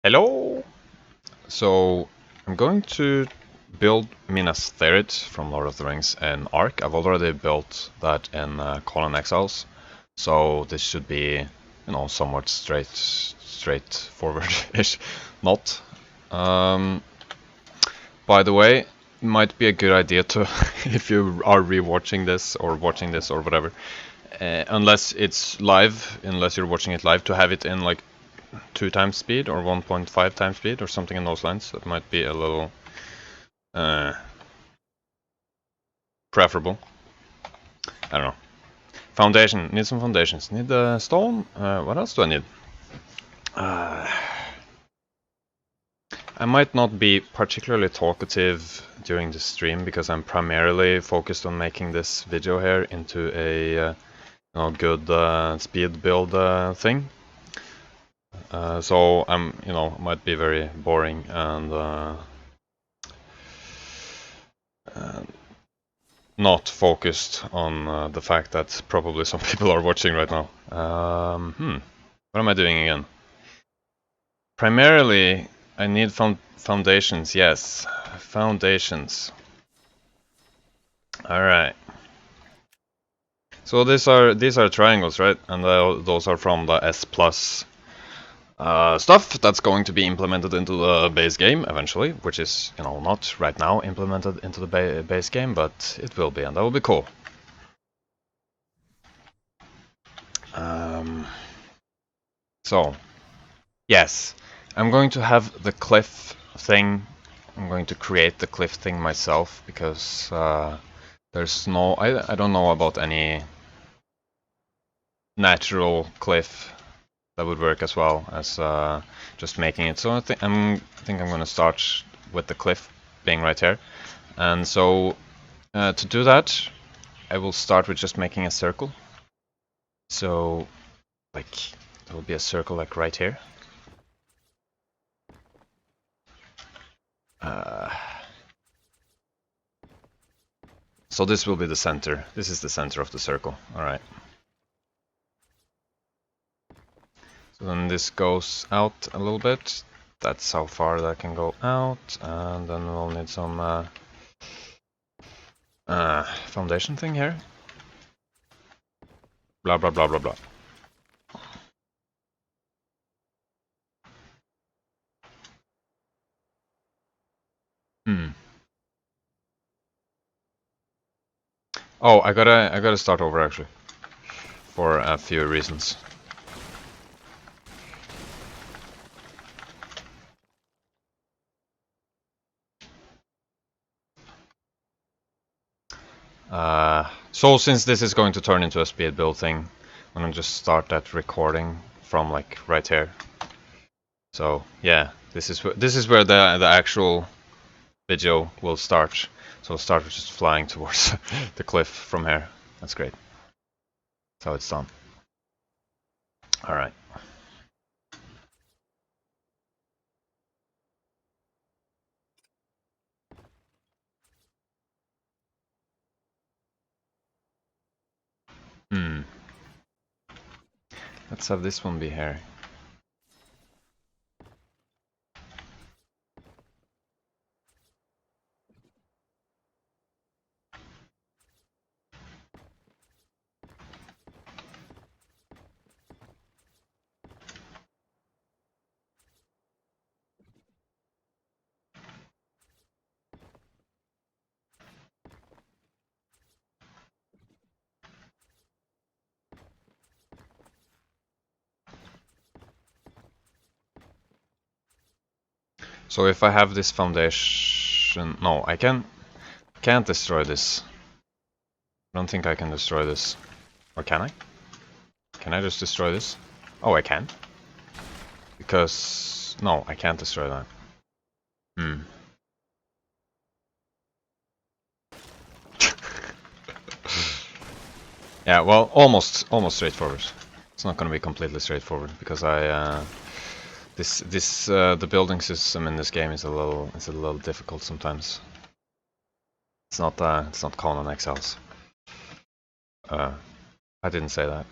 Hello! So, I'm going to build Minas Tirith from Lord of the Rings in ARK. I've already built that in Colon Exiles, so this should be, somewhat straightforward-ish. Not. By the way, it might be a good idea to, if you are rewatching this or watching this or whatever, unless it's live, unless you're watching it live, to have it in like 2 times speed or 1.5 times speed or something in those lines. That might be a little preferable. I don't know. Foundation. Need some foundations. Need stone. What else do I need? I might not be particularly talkative during the stream because I'm primarily focused on making this video here into a good speed build thing. So I'm, might be very boring and not focused on the fact that probably some people are watching right now. What am I doing again? Primarily, I need foundations. Yes, foundations. All right. So these are triangles, right? And those are from the S plus stuff that's going to be implemented into the base game eventually, which is, not right now implemented into the base game, but it will be, and that will be cool. So, yes, I'm going to have the cliff thing. I'm going to create the cliff thing myself because there's no. I don't know about any natural cliff that would work as well as just making it. So I think I'm going to start with the cliff being right here, and so to do that, I will start with just making a circle. So, like, there will be a circle like right here. So this will be the center. This is the center of the circle. All right. So then this goes out a little bit. That's how far that can go out, and then we'll need some foundation thing here. Blah blah blah blah blah. Oh, I gotta start over actually, for a few reasons. So since this is going to turn into a speed build thing, I'm gonna just start that recording from like right here. So yeah, this is where the actual video will start. So we'll start with just flying towards the cliff from here. That's great. That's how it's done. All right. Let's have this one be here. So if I have this foundation, no, I can't destroy this. I don't think I can destroy this. Or can I? Can I just destroy this? Oh, I can. Because no, I can't destroy that. Yeah, well, almost straightforward. It's not going to be completely straightforward because the building system in this game is a little difficult sometimes. It's not Conan Exiles. I didn't say that.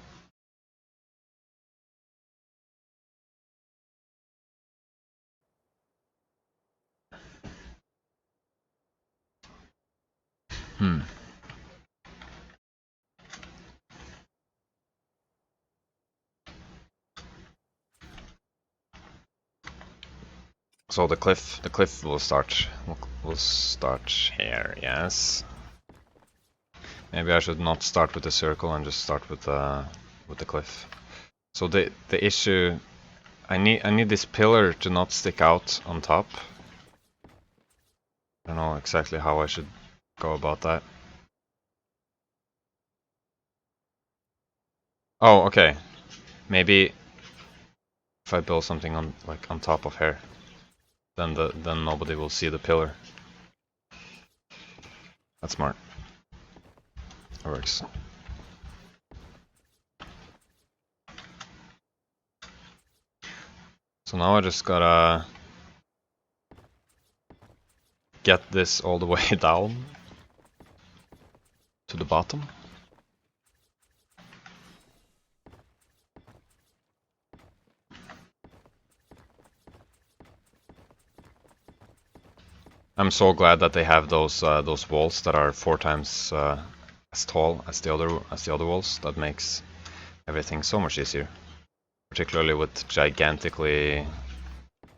So the cliff will start here, yes. Maybe I should not start with the circle and just start with the cliff. So the issue, I need this pillar to not stick out on top. I don't know exactly how I should go about that. Oh, okay. Maybe if I build something on top of here, then nobody will see the pillar. That's smart. That works. So now I just gotta get this all the way down to the bottom. I'm so glad that they have those walls that are 4 times as tall as the other walls. That makes everything so much easier, particularly with gigantically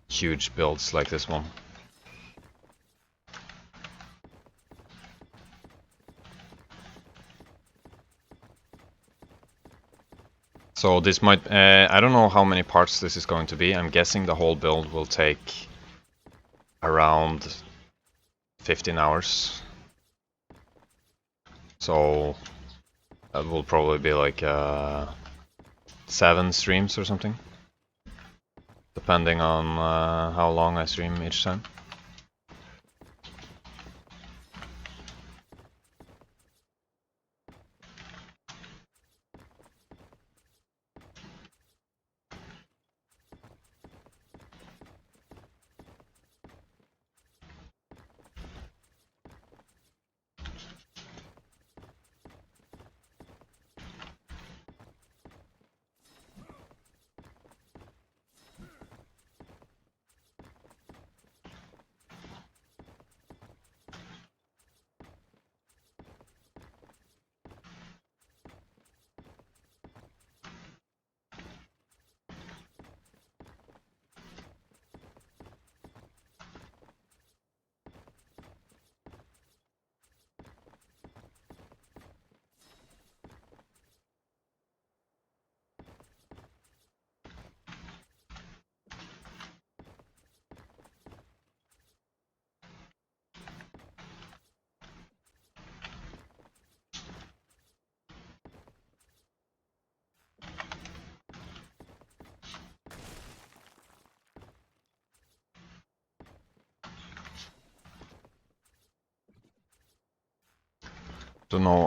huge builds like this one. So this might, I don't know how many parts this is going to be. I'm guessing the whole build will take around 15 hours. So that will probably be like 7 streams or something, depending on how long I stream each time.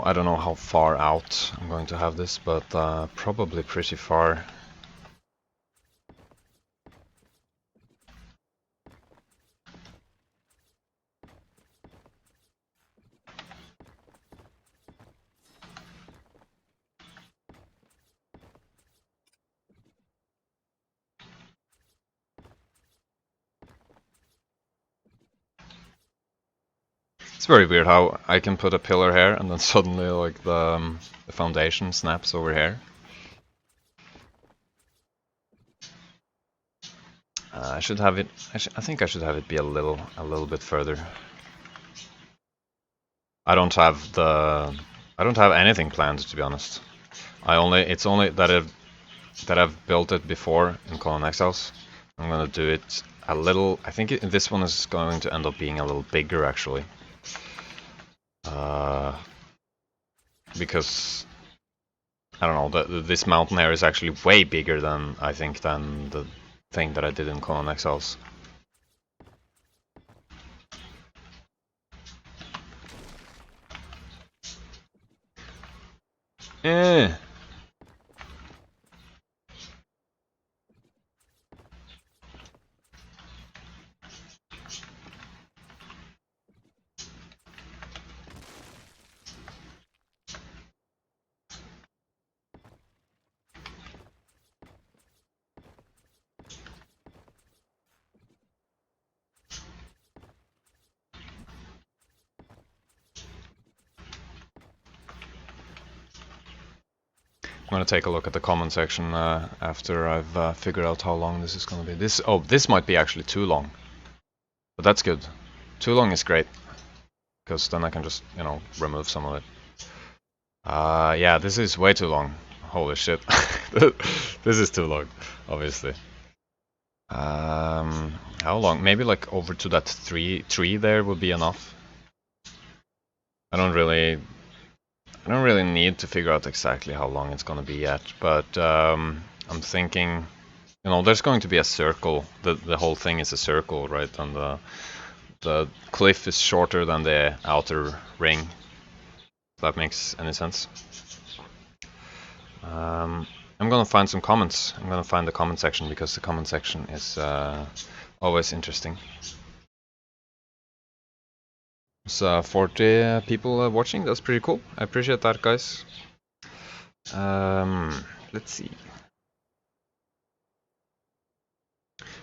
I don't know how far out I'm going to have this, but probably pretty far. It's very weird how I can put a pillar here and then suddenly like the foundation snaps over here. I should have it. I think I should have it be a little bit further. I don't have anything planned, to be honest. It's only that I've built it before in Colon Exiles. I'm gonna do it a little. I think this one is going to end up being a little bigger actually. Because I don't know, this mountain here is actually way bigger than I think than the thing that I did in Colon Exiles. Eh. I'm gonna take a look at the comment section after I've figured out how long this is gonna be. This might be actually too long, but that's good. Too long is great, because then I can just, you know, remove some of it. Yeah, this is way too long. Holy shit. This is too long, obviously. How long? Maybe like over to that tree there would be enough. I don't really need to figure out exactly how long it's gonna be yet, but I'm thinking, you know, there's going to be a circle. The whole thing is a circle, right? And the cliff is shorter than the outer ring. If that makes any sense. I'm gonna find some comments. I'm gonna find the comment section, because the comment section is always interesting. There's 40 people watching. That's pretty cool. I appreciate that, guys. Let's see.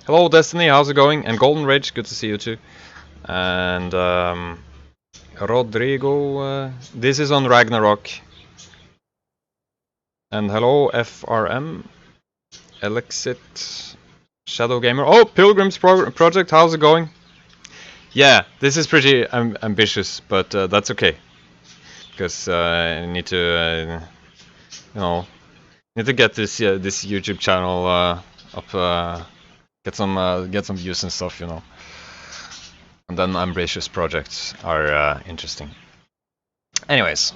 Hello, Destiny. How's it going? And Golden Rage, good to see you too. And Rodrigo, this is on Ragnarok. And hello, FRM, Elexit, Shadow Gamer. Oh, Pilgrim's Project. How's it going? Yeah, this is pretty ambitious, but that's okay, because I need to, you know, get this this YouTube channel up, get some views and stuff, you know. And then ambitious projects are interesting. Anyways,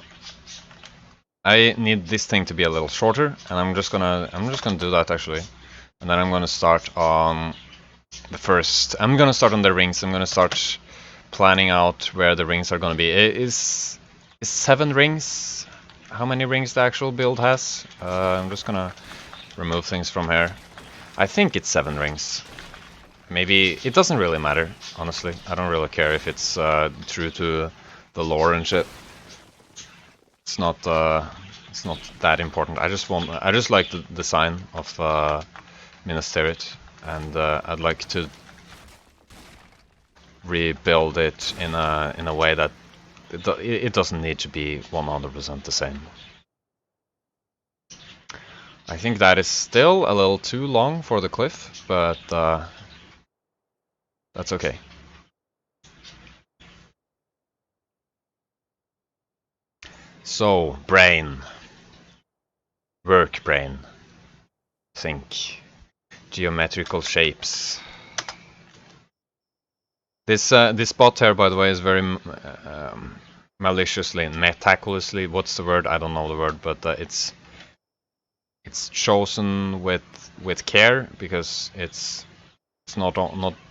I need this thing to be a little shorter, and I'm just gonna do that actually, and then I'm gonna start on the first. I'm gonna start on the rings. I'm gonna start planning out where the rings are gonna be. Is 7 rings? How many rings the actual build has? I'm just gonna remove things from here. I think it's 7 rings. Maybe it doesn't really matter, honestly. I don't really care if it's true to the lore and shit. It's not that important. I just like the design of Minas Tirith, and I'd like to rebuild it in a way that it doesn't need to be 100% the same. I think that is still a little too long for the cliff, but that's okay. So, brain. Work, brain. Think. Geometrical shapes. This spot here, by the way, is very maliciously, meticulously. What's the word? I don't know the word, but it's chosen with care, because it's not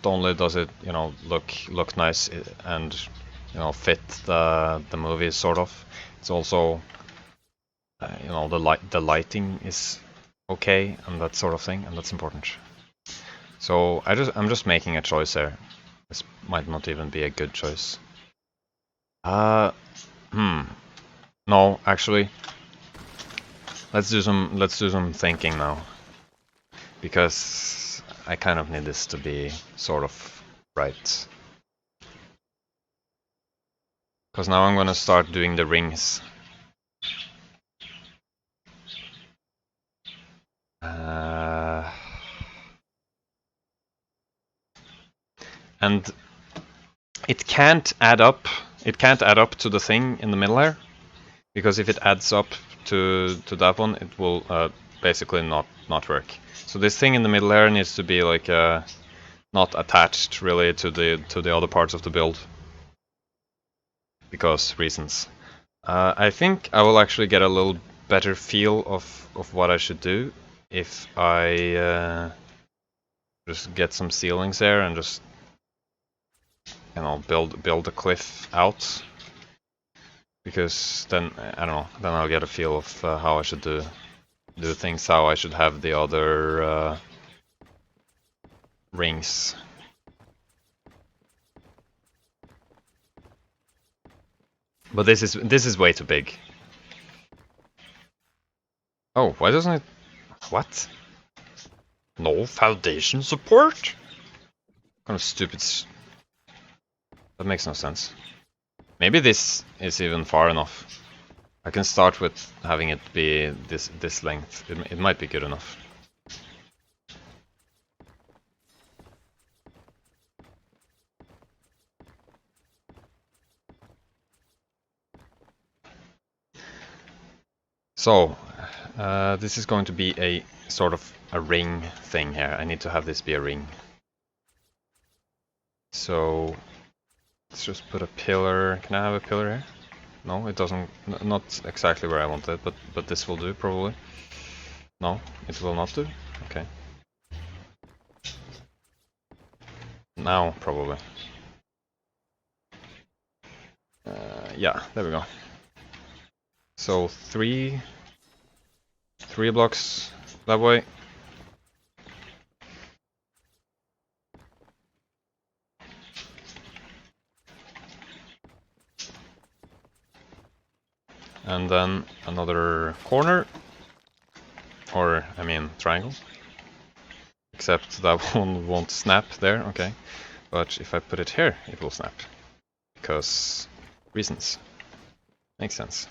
only does it, you know, look nice and, you know, fit the movie sort of. It's also you know, the lighting is okay and that sort of thing, and that's important. So I'm just making a choice here. This might not even be a good choice. No, actually, let's do some thinking now, because I kind of need this to be sort of right. Because now I'm gonna start doing the rings. And it can't add up. It can't add up to the thing in the middle here, because if it adds up to that one, it will basically not work. So this thing in the middle here needs to be like not attached really to the other parts of the build, because reasons. I think I will actually get a little better feel of what I should do if I just get some ceilings there and just, you know, build a cliff out, because then I don't know. Then I'll get a feel of how I should do things, how I should have the other rings. But this is way too big. Oh, why doesn't it? What? No foundation support? What kind of stupid. That makes no sense. Maybe this is even far enough. I can start with having it be this length. It might be good enough. So, this is going to be a sort of a ring thing here. I need to have this be a ring. So, let's just put a pillar. Can I have a pillar here? No, it doesn't. Not exactly where I want it, but this will do probably. No, it will not do. Okay. Now probably. Yeah, there we go. So three blocks that way. And then another corner. Or, I mean, triangle. Except that one won't snap there, okay. But if I put it here, it will snap. Because reasons. Makes sense.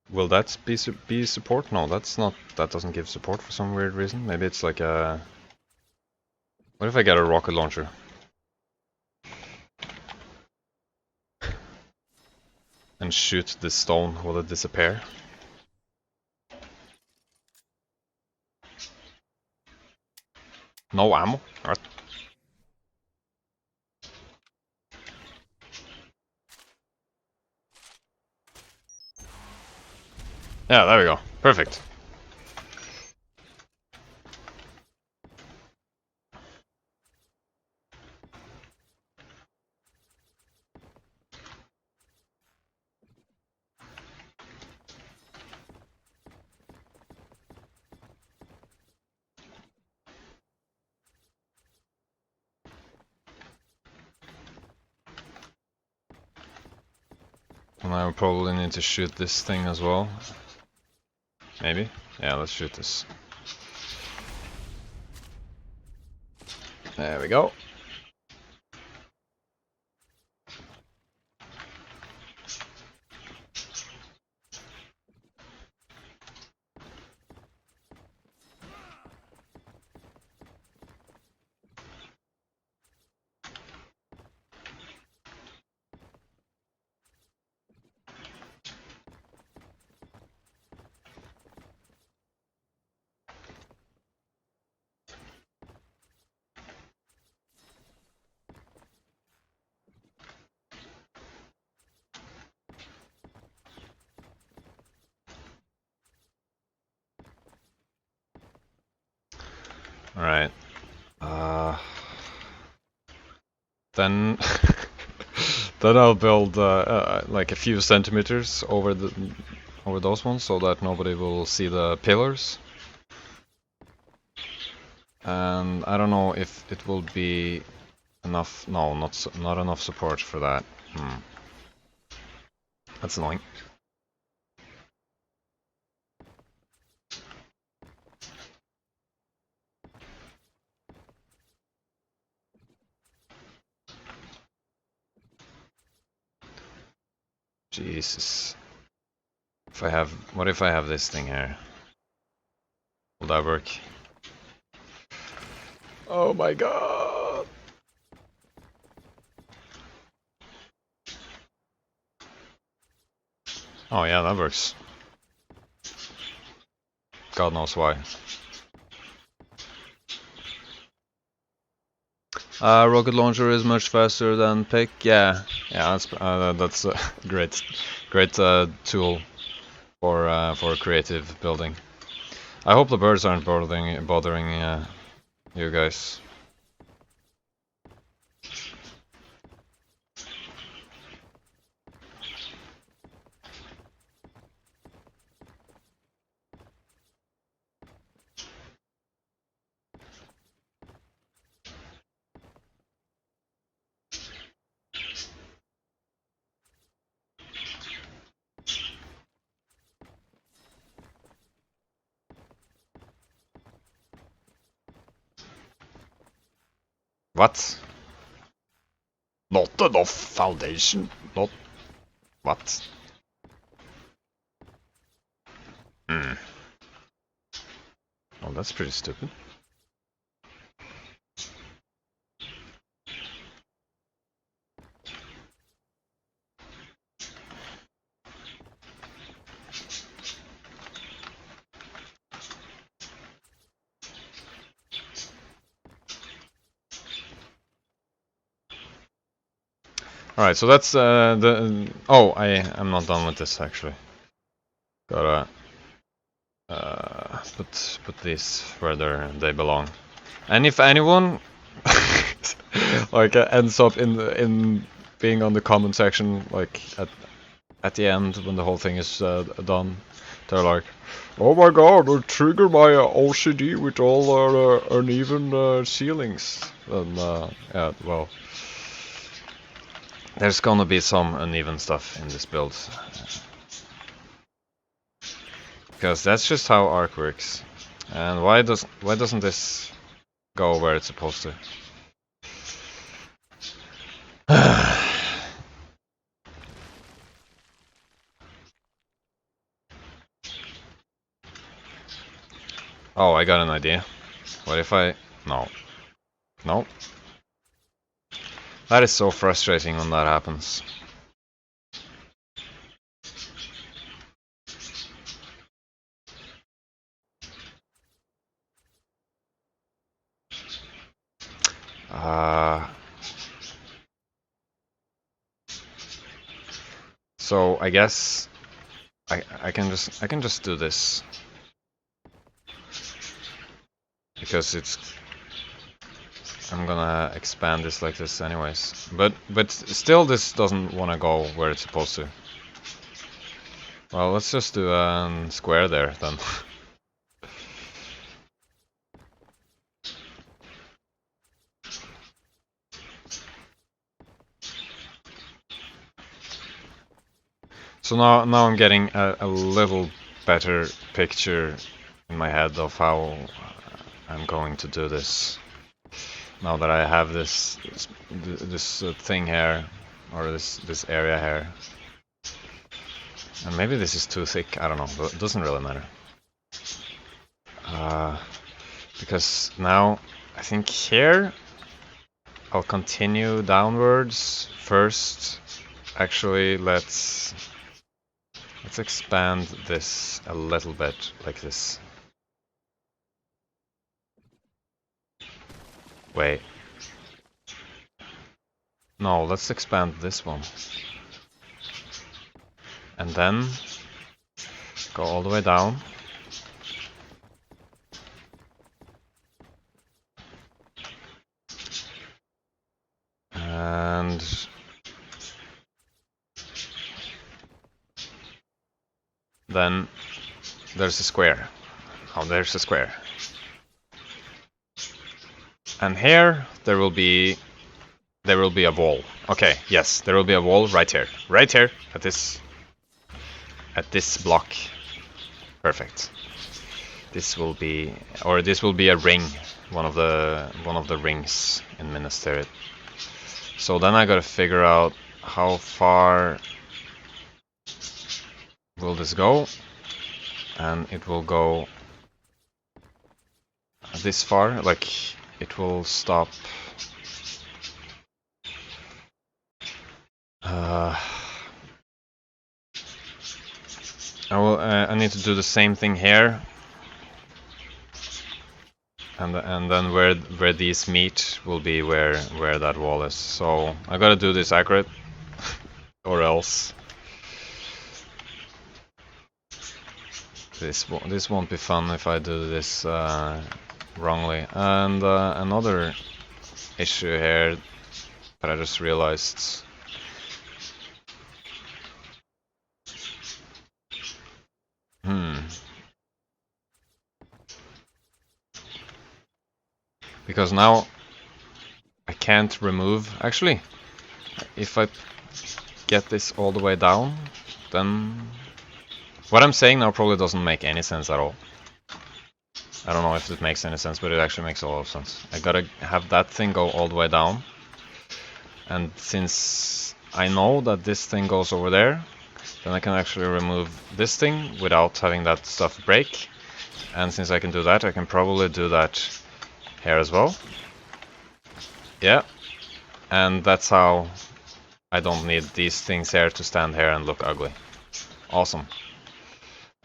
Will that be support? No, that's not. That doesn't give support for some weird reason. Maybe it's like a. What if I get a rocket launcher? And shoot this stone? Will it disappear? No ammo? Alright. Yeah, there we go. Perfect. And I will probably need to shoot this thing as well. Maybe? Yeah, let's shoot this. There we go. Alright. Then then I'll build like a few centimeters over those ones so that nobody will see the pillars. And I don't know if it will be enough. No, not enough support for that. That's annoying. Jesus. What if I have this thing here? Will that work? Oh my god! Oh yeah, that works. God knows why. Rocket launcher is much faster than pick. Yeah, that's a great tool for creative building. I hope the birds aren't bothering you guys. What? Not enough foundation. Not... What? Hmm. Well, that's pretty stupid. Alright, so that's oh, I'm not done with this actually. Gotta put these where they belong. And if anyone like ends up in being on the comment section, like at the end when the whole thing is done, they're like, "Oh my god, it triggered my OCD with all our uneven ceilings." And yeah, well, there's gonna be some uneven stuff in this build. Because that's just how ARK works. And why doesn't this go where it's supposed to? Oh, I got an idea. What if I... No. No. That is so frustrating when that happens. So I guess I can just do this because I'm gonna expand this like this anyways. But still, this doesn't want to go where it's supposed to. Well, let's just do a square there then. So now I'm getting a little better picture in my head of how I'm going to do this. Now that I have this thing here, or this area here. And maybe this is too thick, I don't know, but it doesn't really matter. Because now, I think here, I'll continue downwards. First, actually, let's expand this a little bit, like this. Wait. No, let's expand this one. And then go all the way down. And then there's a square. Oh, there's a square. And here there will be a wall. Okay, yes, there will be a wall right here. Right here at this block. Perfect. This will be a ring, one of the rings in Minas Tirith. So then I gotta figure out how far will this go, and it will go this far, like it will stop. I need to do the same thing here, and then where these meet will be where that wall is. So I gotta do this accurate, or else this won't be fun if I do this wrongly. And another issue here that I just realized. Because now I can't remove. Actually, if I get this all the way down, then what I'm saying now probably doesn't make any sense at all. I don't know if it makes any sense, but it actually makes a lot of sense. I gotta have that thing go all the way down. And since I know that this thing goes over there, then I can actually remove this thing without having that stuff break. And since I can do that, I can probably do that here as well. Yeah. And that's how I don't need these things here to stand here and look ugly. Awesome.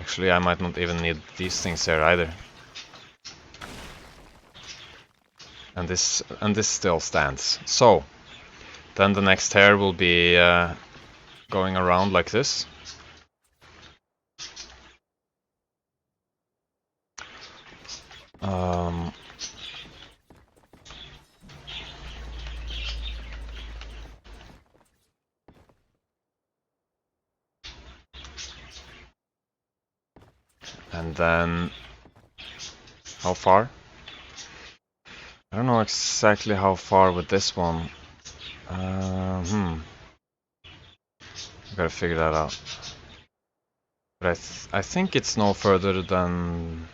Actually, I might not even need these things here either. And this still stands. So, then the next hair will be going around like this. And then, how far? I don't know exactly how far with this one. Gotta figure that out. But I think it's no further than.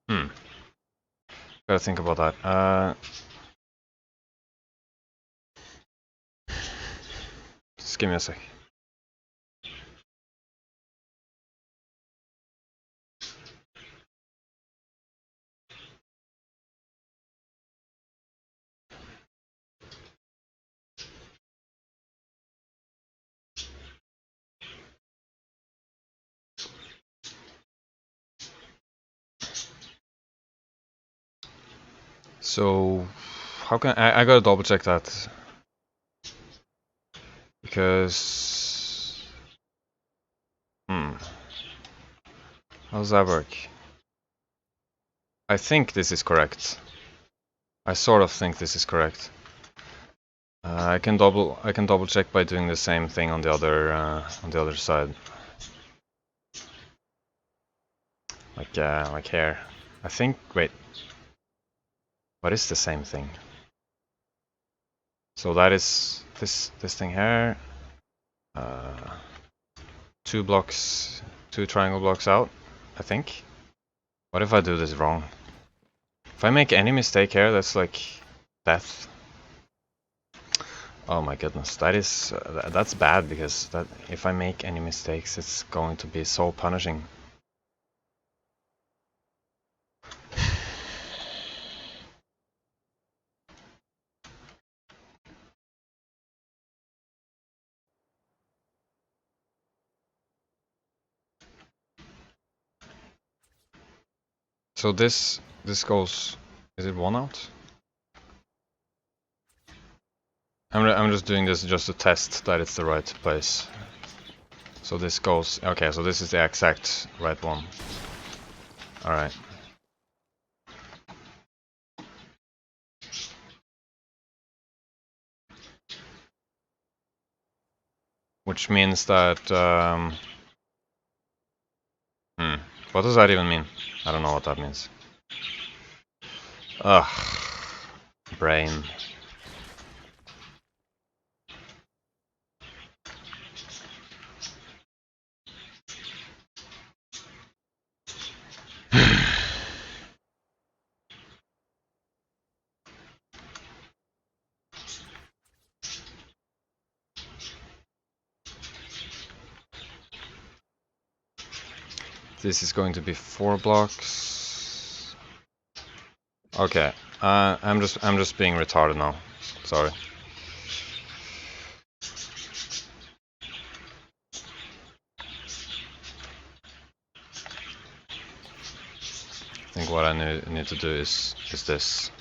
Gotta think about that. Just give me a sec. So, how can I gotta double check that because how does that work? I think this is correct. I sort of think this is correct. I can double check by doing the same thing on the other side. Like here. I think. Wait. What is the same thing? So that is this thing here. 2 blocks, 2 triangle blocks out, I think. What if I do this wrong? If I make any mistake here, that's like death. Oh my goodness, that's bad because that if I make any mistakes, it's going to be so punishing. So this goes. Is it 1 out? I'm just doing this just to test that it's the right place. So this goes. Okay, so this is the exact right one. All right. Which means that. What does that even mean? I don't know what that means. Ugh. Brain. This is going to be 4 blocks. Okay. I'm just being retarded now. Sorry. I think what I need to do is this.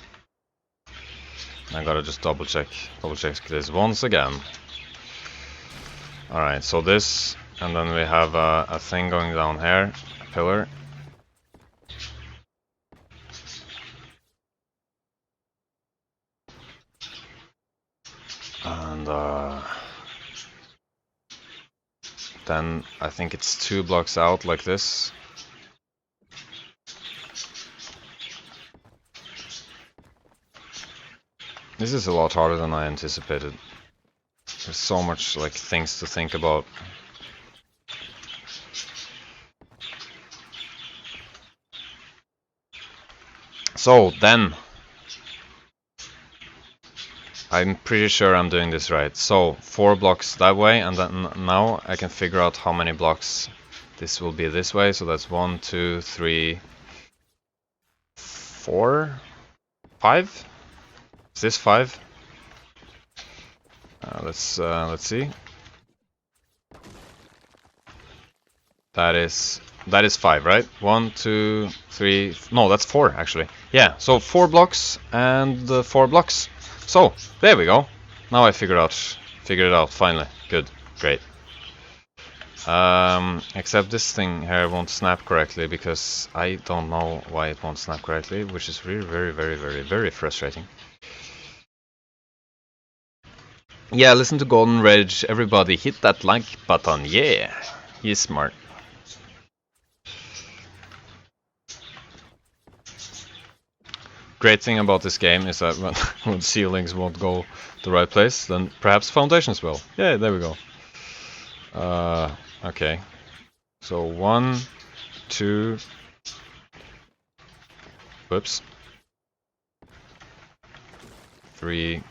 I gotta just double check this once again. All right. So this, and then we have a thing going down here, a pillar. And then I think it's 2 blocks out like this. This is a lot harder than I anticipated. There's so much like things to think about. So then, I'm pretty sure I'm doing this right. So 4 blocks that way, and then now I can figure out how many blocks this will be this way. So that's 1, 2, 3, 4, 5. Is this 5? Let's see. That is 5, right? 1, 2, 3. No, that's 4 actually. Yeah. So 4 blocks and 4 blocks. So there we go. Now I figured it out finally. Good, great. Except this thing here won't snap correctly because I don't know why it won't snap correctly, which is really very frustrating. Yeah, listen to Golden Rage, everybody hit that like button, yeah! He's smart. Great thing about this game is that when ceilings won't go the right place, then perhaps foundations will. Yeah, there we go. Okay. So 1, 2... Whoops. 3...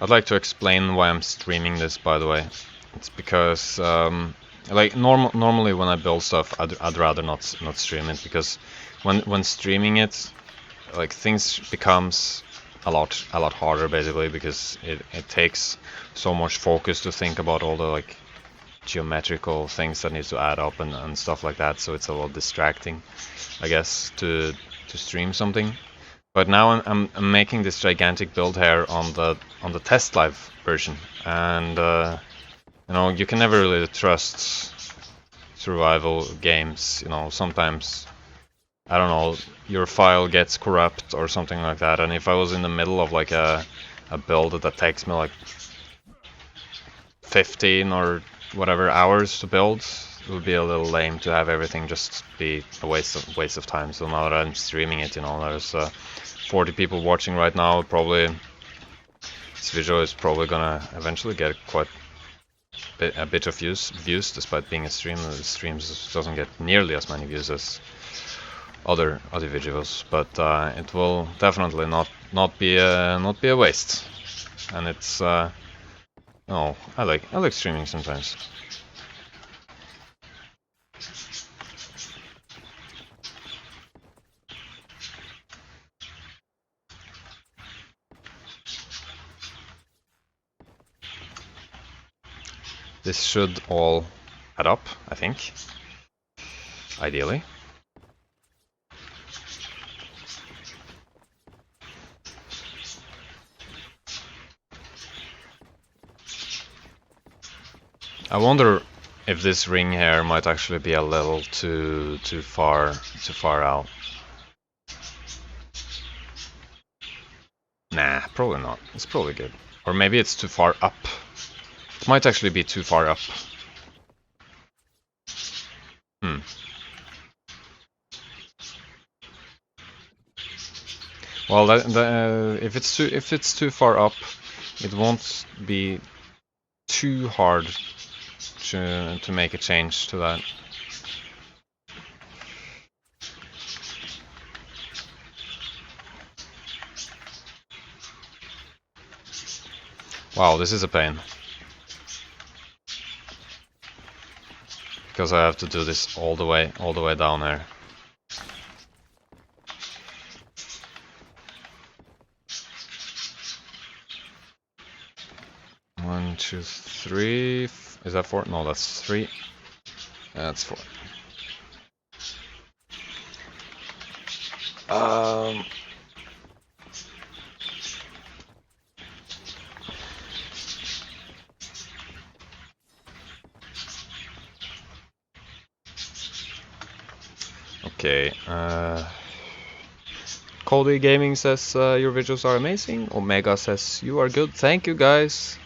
I'd like to explain why I'm streaming this, by the way. It's because, like normally when I build stuff, I'd rather not stream it, because when streaming it, like things becomes a lot harder basically, because it takes so much focus to think about all the like geometrical things that need to add up and stuff like that. So it's a little distracting, I guess, to stream something. But now I'm making this gigantic build here on the test live version, and you know, you can never really trust survival games. You know, sometimes, I don't know, your file gets corrupt or something like that. And if I was in the middle of like a build that takes me like 15 or whatever hours to build, it would be a little lame to have everything just be a waste of time. So now that I'm streaming it, you know, there's 40 people watching right now. Probably this video is probably gonna eventually get quite a bit of views, despite being a stream. The streams doesn't get nearly as many views as other videos, but it will definitely not be a waste. And it's no, I like streaming sometimes. This should all add up, I think. Ideally. I wonder if this ring here might actually be a little too far out. Nah, probably not. It's probably good. Or maybe it's too far up. It might actually be too far up. Well, if it's too far up, it won't be too hard to make a change to that. Wow, this is a pain. Because I have to do this all the way down there. One, two, three. Is that 4? No, that's 3. That's 4. Okay. Cody Gaming says your videos are amazing. Omega says you are good. Thank you, guys.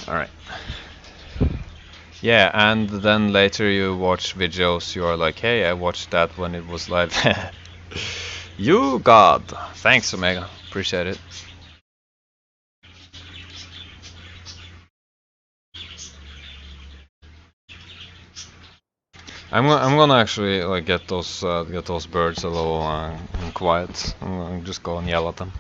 All right. Yeah, and then later you watch videos, you are like, hey, I watched that when it was live. You God! Thanks, Omega. Appreciate it. I'm gonna actually like get those birds a little quiet. I'm gonna just go and yell at them.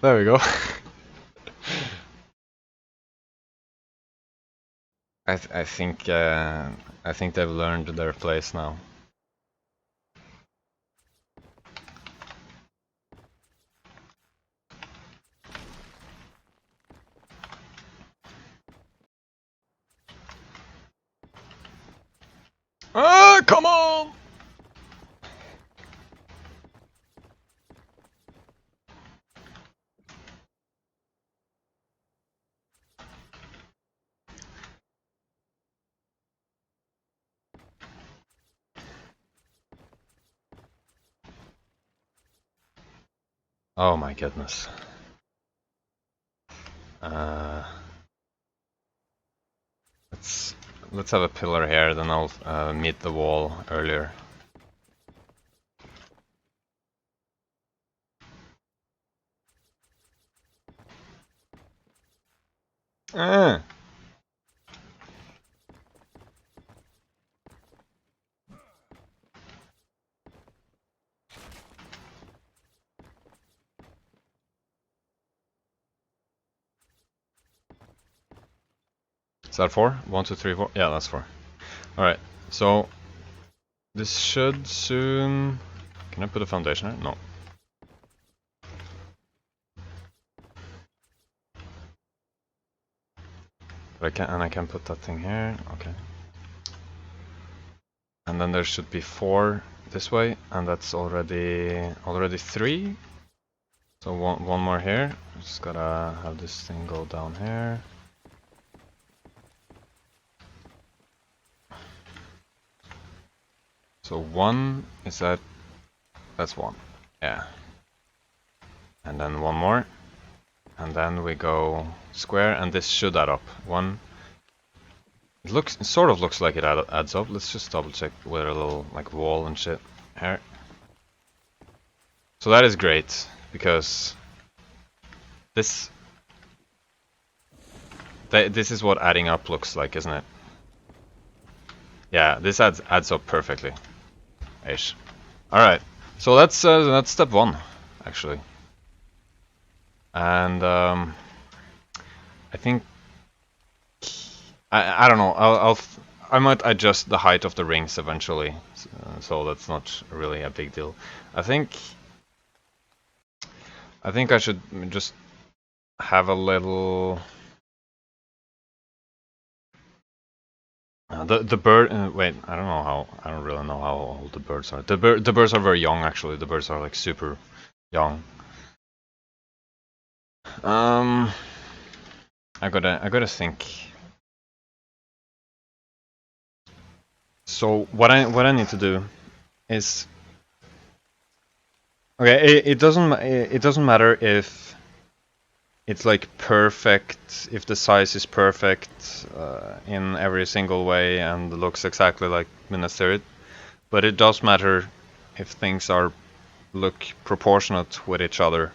There we go. I think they've learned their place now. Ah, come on! Oh my goodness. Uh, let's let's have a pillar here, then I'll meet the wall earlier. Ah. Is that 4? 1, 2, 3, 4? Yeah, that's 4. Alright, so this should soon... Can I put a foundation here? No. But I can put that thing here, okay. And then there should be 4 this way, and that's already 3. So one more here. Just gotta have this thing go down here. So 1 is that's 1. Yeah. And then 1 more. And then we go square, and this should add up. 1. It sort of looks like it adds up. Let's just double check with a little like wall and shit here. So that is great, because this is what adding up looks like, isn't it? Yeah, this adds up perfectly. Ish. All right, so that's step 1, actually. And I think I don't know. I might adjust the height of the rings eventually, so that's not really a big deal. I think I should just have a little. The bird. Wait, I don't know how. I don't really know how old the birds are. The birds are very young, actually. The birds are like super young. I gotta think. So what I need to do is okay. It doesn't matter if it's like perfect, if the size is perfect in every single way and looks exactly like Minas Tirith, but it does matter if things look proportionate with each other.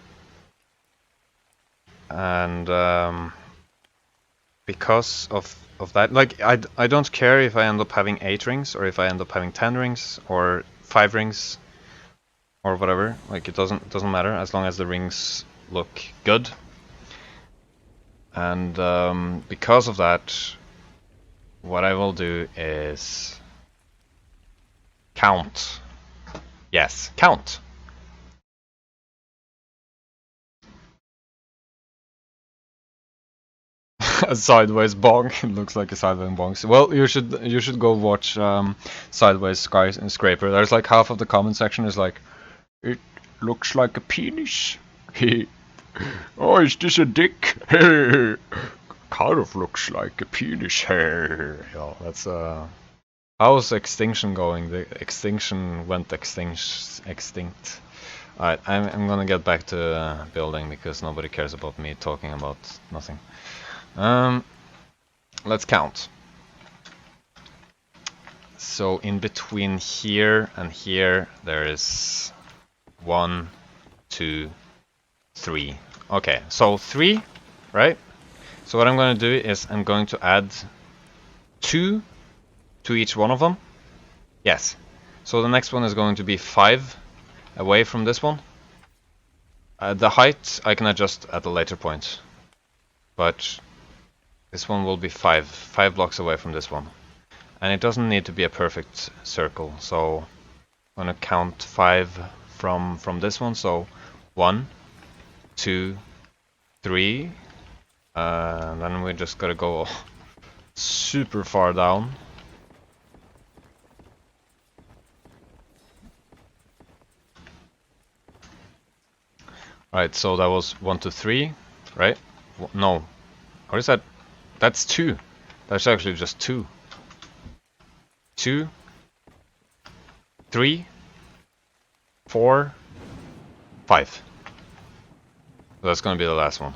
And because of that, like I don't care if I end up having 8 rings or if I end up having 10 rings or 5 rings or whatever. Like it doesn't matter as long as the rings look good. And because of that, what I will do is count. Yes, count. a sideways bonk. It looks like a sideways bonk. Well, you should go watch Sideways Skyscraper. There's like half of the comment section is like, it looks like a penis. Oh, is this a dick? Kind of looks like a penis. Yeah, that's how's extinction going? The extinction went extinct. Alright, I'm gonna get back to building because nobody cares about me talking about nothing. Let's count. So in between here and here there is 1, 2, 3. Okay, so 3, right? So what I'm going to do is I'm going to add 2 to each one of them. Yes. So the next one is going to be 5 away from this one. The height I can adjust at a later point. But this one will be 5 blocks away from this one. And it doesn't need to be a perfect circle. So I'm going to count 5 from this one. So 1, 2, 3. And then we just gotta go super far down. Right, so that was 1, 2, 3, right? No, what is that? That's 2. That's actually just 2. 2, 3, 4, 5. So that's gonna be the last one.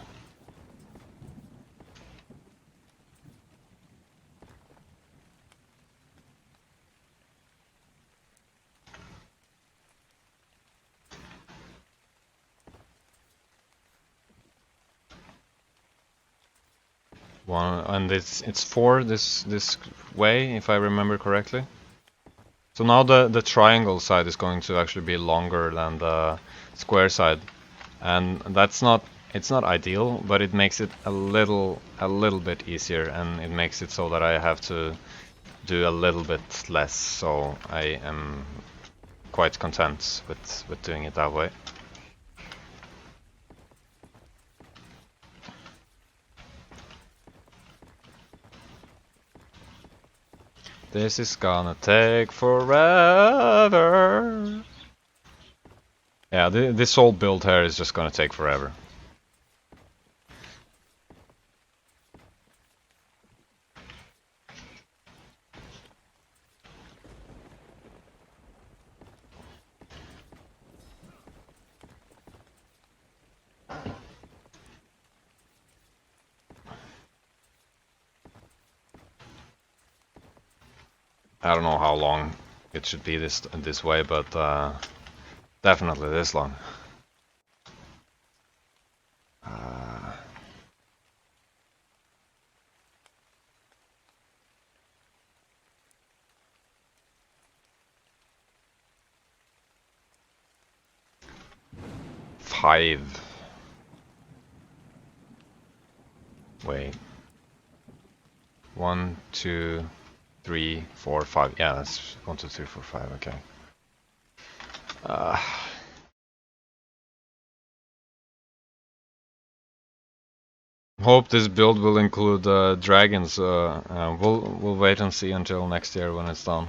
One, and it's 4 this way, if I remember correctly. So now the triangle side is going to actually be longer than the square side, and that's not, it's not ideal, but it makes it a little bit easier, and it makes it so that I have to do a little bit less. So I am quite content with doing it that way. This is gonna take forever. Yeah, this whole build here is just gonna take forever. I don't know how long it should be this way, but definitely this long. 5. Wait. 1, 2, 3, 4, 5. Yeah, that's 1, 2, 3, 4, 5. Okay. Hope this build will include dragons. We'll wait and see until next year when it's done.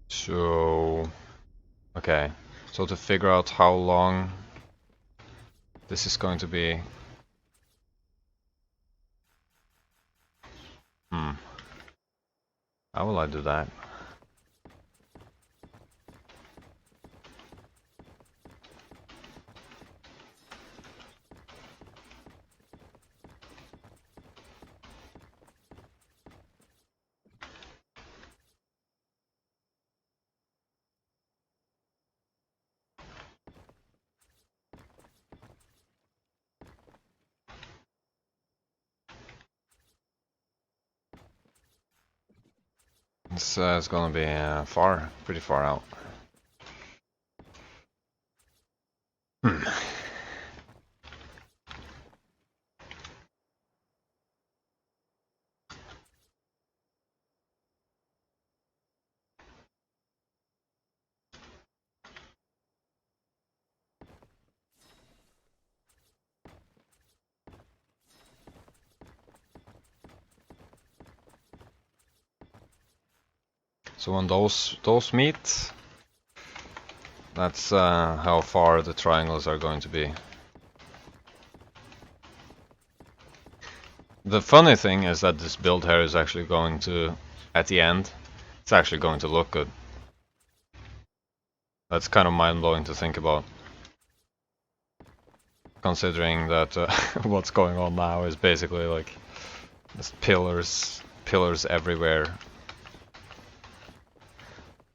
So, okay. So to figure out how long this is going to be. How will I do that? This is gonna be pretty far out. So when those meet, that's how far the triangles are going to be. The funny thing is that this build here is actually going to, at the end, it's actually going to look good. That's kind of mind-blowing to think about. Considering that what's going on now is basically like just pillars everywhere.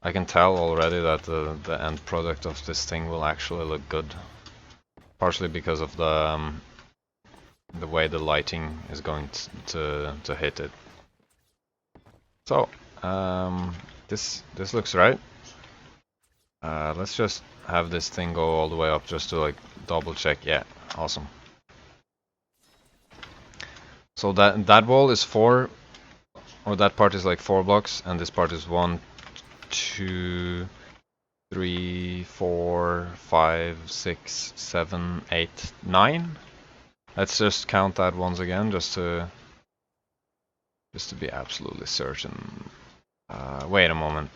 I can tell already that the end product of this thing will actually look good. Partially because of the way the lighting is going to hit it. So this looks right. Let's just have this thing go all the way up just to like double check. Yeah, awesome. So that wall is 4, or that part is like 4 blocks, and this part is 1, 2, 3, 4, 5, 6, 7, 8, 9. Let's just count that once again, just to be absolutely certain. Wait a moment.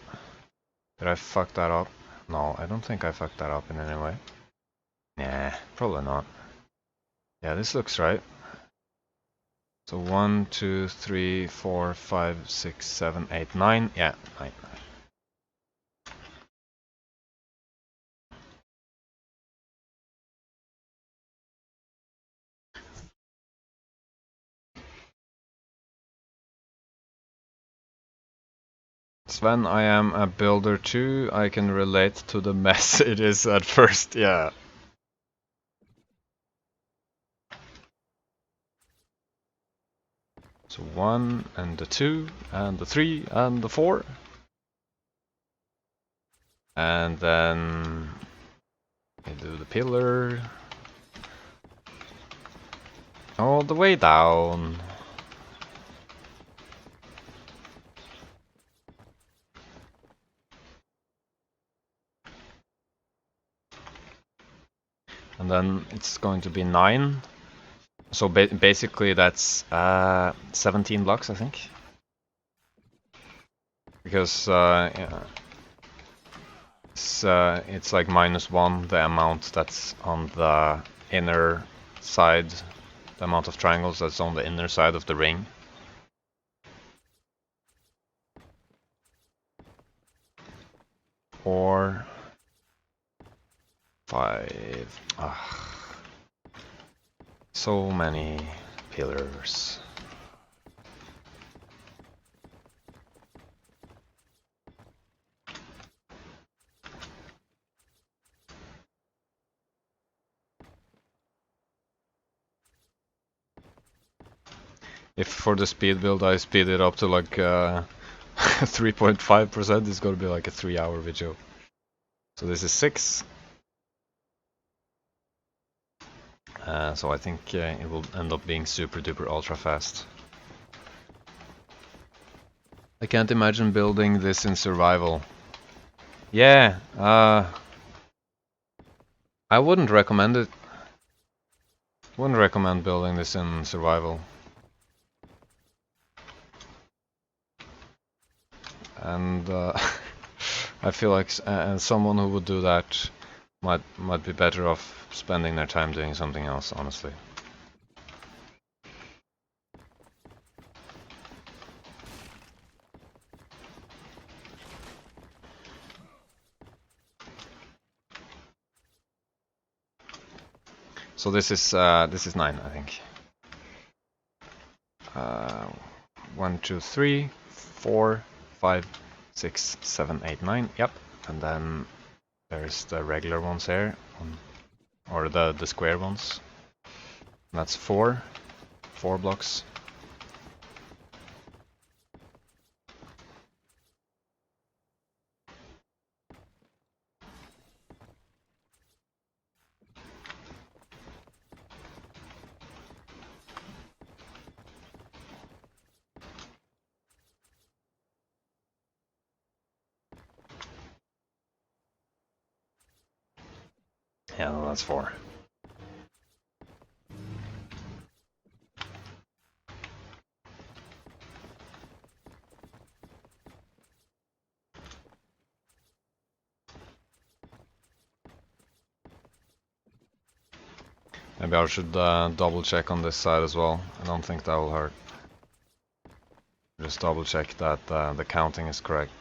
Did I fuck that up? No, I don't think I fucked that up in any way. Nah, probably not. Yeah, this looks right. So 1, 2, 3, 4, 5, 6, 7, 8, 9. Yeah, 9. Sven, I am a builder too. I can relate to the mess it is at first, yeah. So 1 and the 2 and the 3 and the 4. And then we do the pillar all the way down. And then it's going to be 9. So basically that's 17 blocks, I think. Because yeah, it's like -1 the amount that's on the inner side, the amount of triangles that's on the inner side of the ring. Four, 5. So many pillars. If for the speed build I speed it up to like 3.5%, it's gonna be like a 3-hour video. So this is 6. So I think it will end up being super duper ultra fast. I can't imagine building this in survival. Yeah, I wouldn't recommend it. Wouldn't recommend building this in survival. And I feel like someone who would do that might be better off spending their time doing something else, honestly. So this is 9, I think. 1, 2, 3, 4, 5, 6, 7, 8, 9. Yep. And then there's the regular ones here, or the square ones. And that's 4 blocks. Yeah, no, that's 4. Maybe I should double check on this side as well. I don't think that will hurt. Just double check that the counting is correct.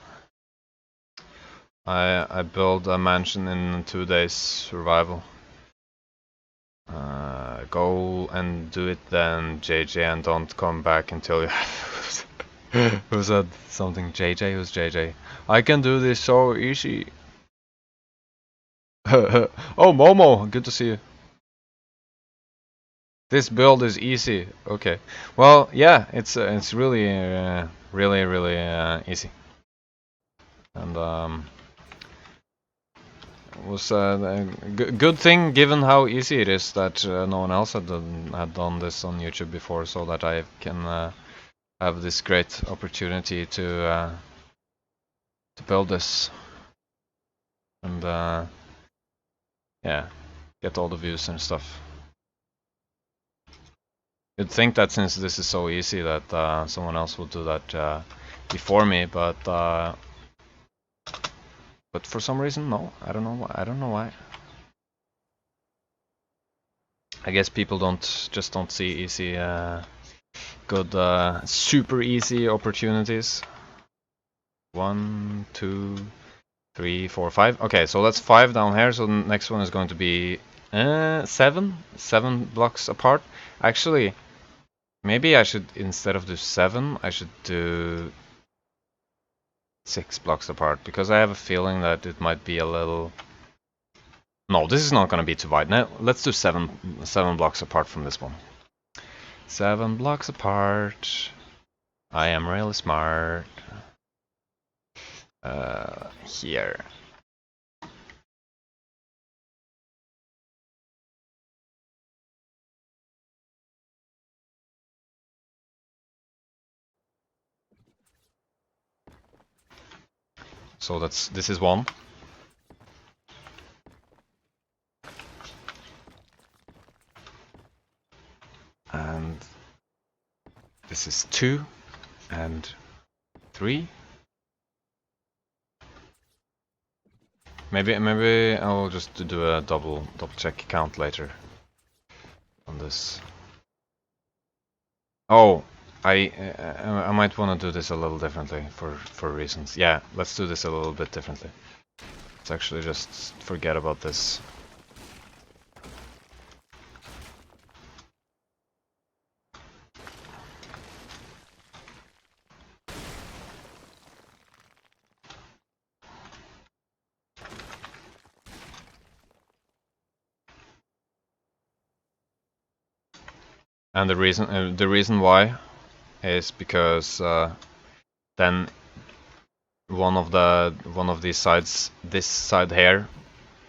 I build a mansion in 2 days survival. Go and do it then, JJ, and don't come back until you have. Who said something? JJ? Who's JJ? I can do this so easy. Oh, Momo, good to see you. This build is easy. Okay. Well, yeah, it's really, really easy. And it was a good thing, given how easy it is, that no one else had done this on YouTube before, so that I can have this great opportunity to build this and yeah, get all the views and stuff. You'd think that since this is so easy that someone else would do that before me, but for some reason, no. I don't know. I don't know why. I guess people don't see easy, good, super easy opportunities. 1, 2, 3, 4, 5. Okay, so that's 5 down here. So the next one is going to be 7 blocks apart. Actually, maybe I should, instead of do 7, I should do 6 blocks apart, because I have a feeling that it might be a little. No, this is not going to be too wide. Now let's do 7 blocks apart from this one. 7 blocks apart. I am really smart. Here. So this is 1. And this is 2 and 3. Maybe I'll just do a double check count later on this. Oh, I might want to do this a little differently for reasons. Yeah, let's do this a little bit differently. Let's actually just forget about this. And the reason why is because then one of these sides, this side here,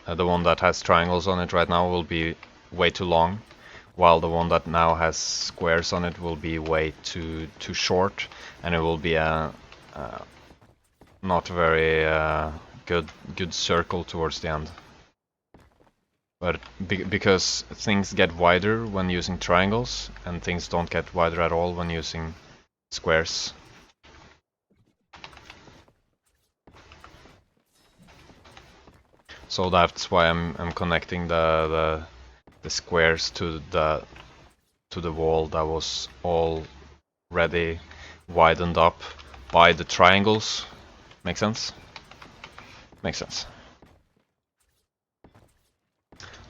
the one that has triangles on it right now, will be way too long, while the one that now has squares on it will be way too short, and it will be a not very good circle towards the end. But because things get wider when using triangles, and things don't get wider at all when using squares. So that's why I'm connecting the squares to the wall that was already widened up by the triangles. Make sense? Makes sense.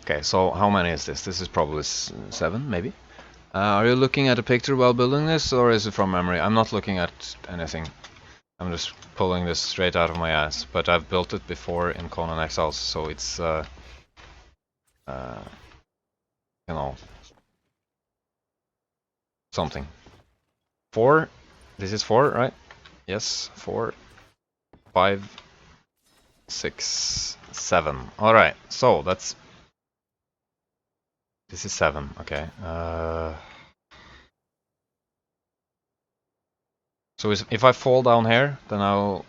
Okay, so how many is this? This is probably 7, maybe. Are you looking at a picture while building this, or is it from memory? I'm not looking at anything. I'm just pulling this straight out of my ass. But I've built it before in Conan Exiles, so it's you know, something. 4. This is 4, right? Yes, 4, 5, 6, 7. All right. So that's. This is 7. Okay. So if I fall down here, then I'll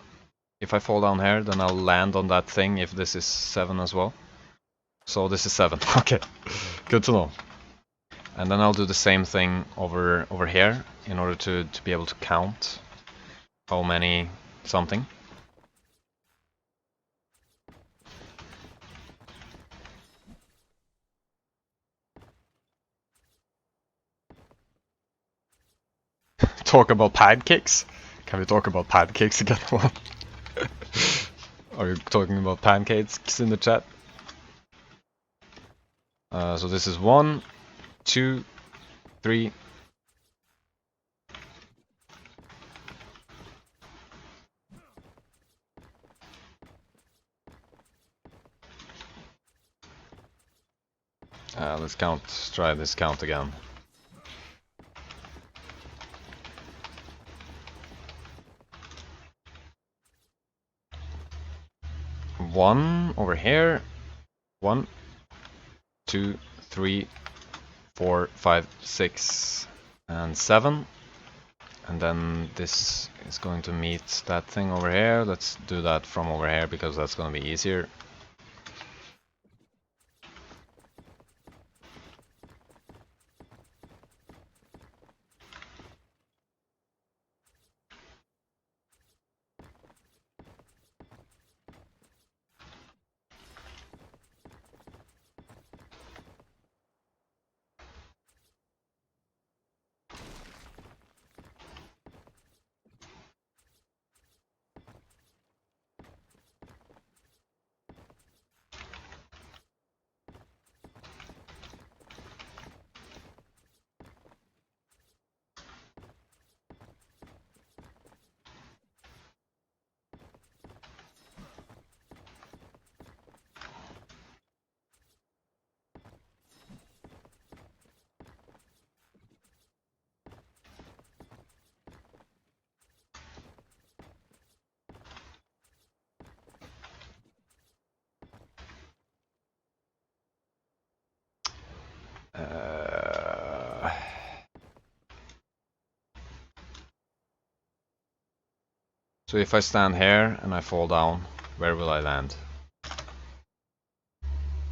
land on that thing if this is 7 as well. So this is 7. Okay, good to know. And then I'll do the same thing over here in order to be able to count how many something. talk about pancakes? Can we talk about pancakes again? Are you talking about pancakes in the chat? So this is 1, 2, 3. Let's count. Try this count again. 1 over here. 1, 2, 3, 4, 5, 6, and 7. And then this is going to meet that thing over here. Let's do that from over here because that's going to be easier. So if I stand here and I fall down, where will I land?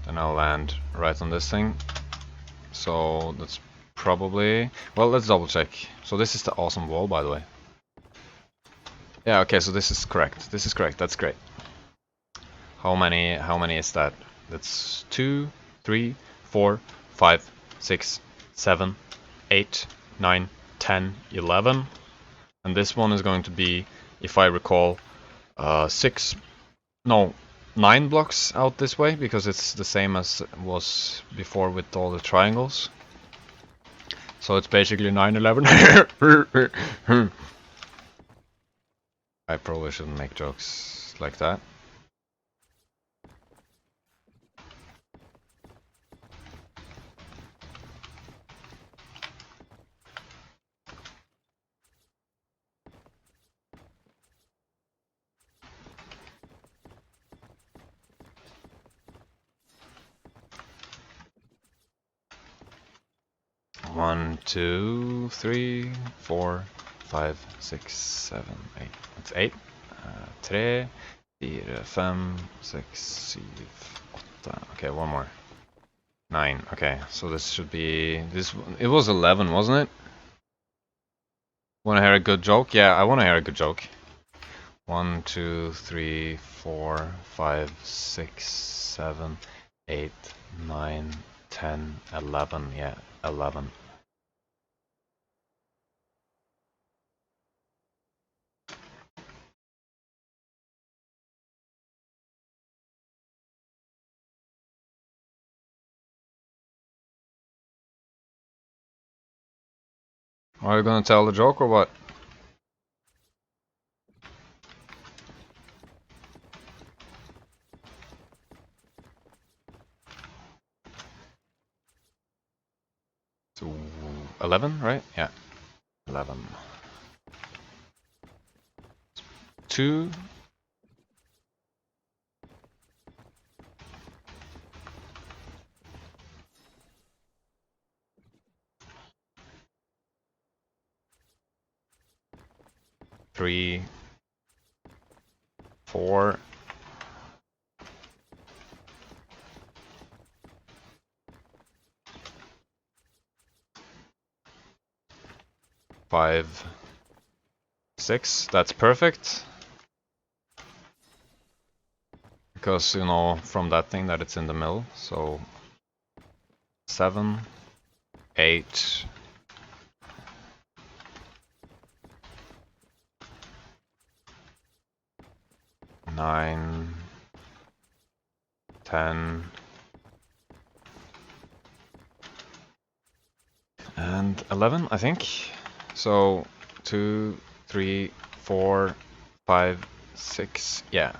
Then I'll land right on this thing. So that's probably... Well, let's double check. So this is the awesome wall, by the way. Yeah, okay, so this is correct. This is correct, that's great. How many is that? That's 2, 3, 4, 5, 6, 7, 8, 9, 10, 11. And this one is going to be, if I recall, 9 blocks out this way, because it's the same as it was before with all the triangles. So it's basically 9, 11. I probably shouldn't make jokes like that. One, 2, 3, 4, 5, 6, 7, 8. That's 8. 3, 4, 5, 6, 7, 8. Okay, one more. 9. Okay, so this should be this. It was 11, wasn't it? Want to hear a good joke? Yeah, I want to hear a good joke. 1, 2, 3, 4, 5, 6, 7, 8, 9, 10, 11. Yeah, 11. Are you gonna tell the joke or what? So 11, right? Yeah, 11. 2. 3, 4, 5, 6. That's perfect. Because, you know, from that thing that it's in the middle. So 7, 8, 9, 10, and 11, I think. So 2, 3, 4, 5, 6. Yeah,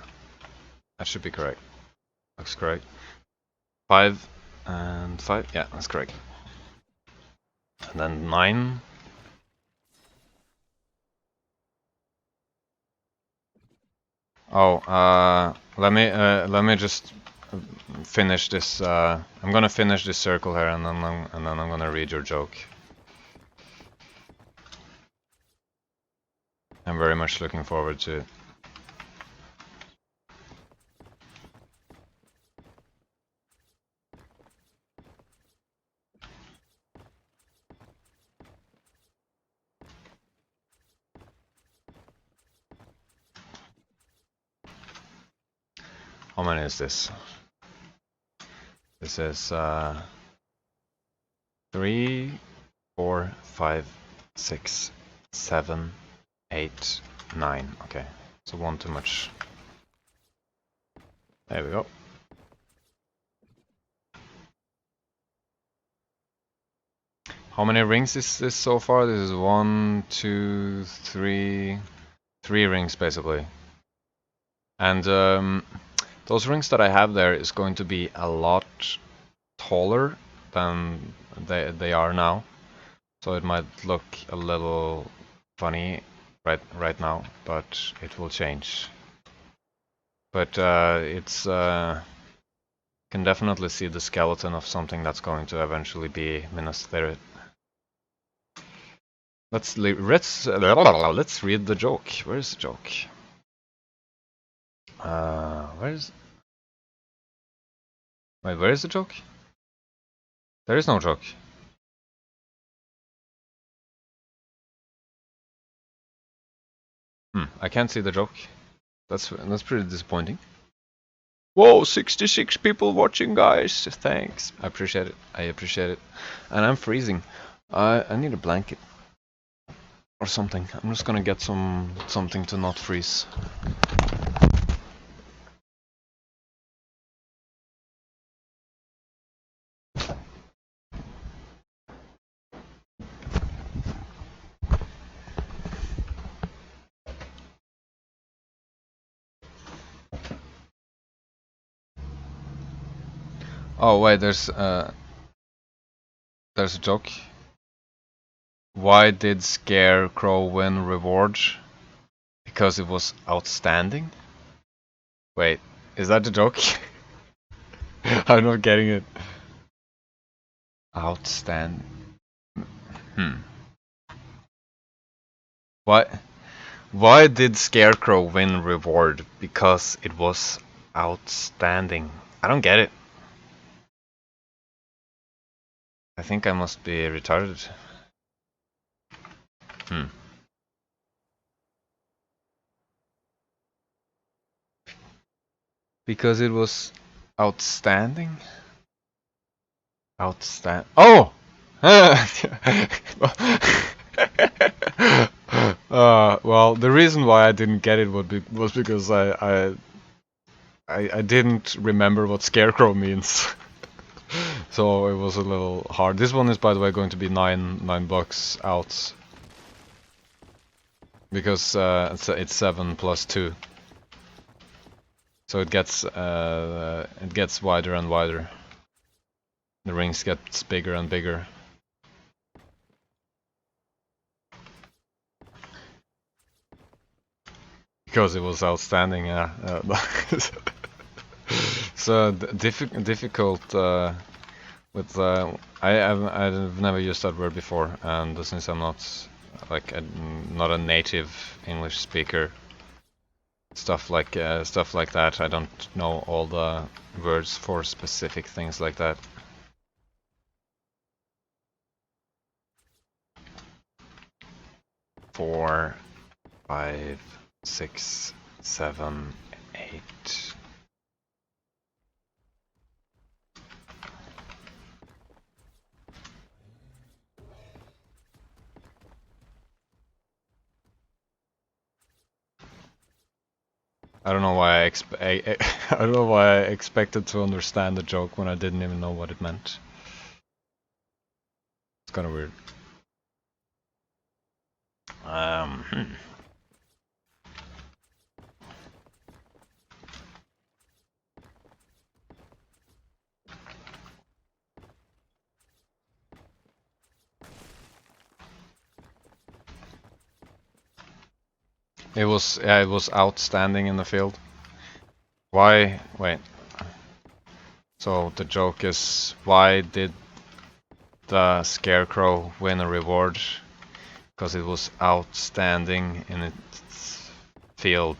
that should be correct. Looks correct. 5 and 5. Yeah, that's correct. And then 9. Oh, let me just finish this. I'm gonna finish this circle here, and then I'm gonna read your joke. I'm very much looking forward to it. How many is this? This is 3, 4, 5, 6, 7, 8, 9. Okay, so one too much. There we go. How many rings is this so far? This is 1, 2, 3, 3 rings basically. And those rings that I have there is going to be a lot taller than they are now. So it might look a little funny right now, but it will change. But it's can definitely see the skeleton of something that's going to eventually be Minas Tirith. Let's read the joke. Where's the joke? Where's... Wait, where is the joke? There is no joke. I can't see the joke. That's pretty disappointing. Whoa, 66 people watching, guys. Thanks. I appreciate it. I appreciate it. And I'm freezing. I need a blanket or something. I'm just gonna get something to not freeze. Oh wait, there's a joke. Why did Scarecrow win reward? Because it was outstanding? Wait, is that the joke? I'm not getting it. Outstanding. Why did Scarecrow win reward? Because it was outstanding. I don't get it. I think I must be retarded. Because it was outstanding? Oh! Well, the reason why I didn't get it was because I didn't remember what Scarecrow means. So it was a little hard. This one is, by the way, going to be $9 out. Because it's 7 plus 2. So it gets wider and wider. The rings gets bigger and bigger. Because it was outstanding, yeah. So difficult with I've never used that word before, and since I'm not not a native English speaker, stuff like that, I don't know all the words for specific things like that. Four, 5, 6, 7, 8. I don't know why I don't know why I expected to understand the joke when I didn't even know what it meant. It's kind of weird. Hmm. It was outstanding in the field. Why? Wait. So the joke is, why did the scarecrow win a reward? Because it was outstanding in its field.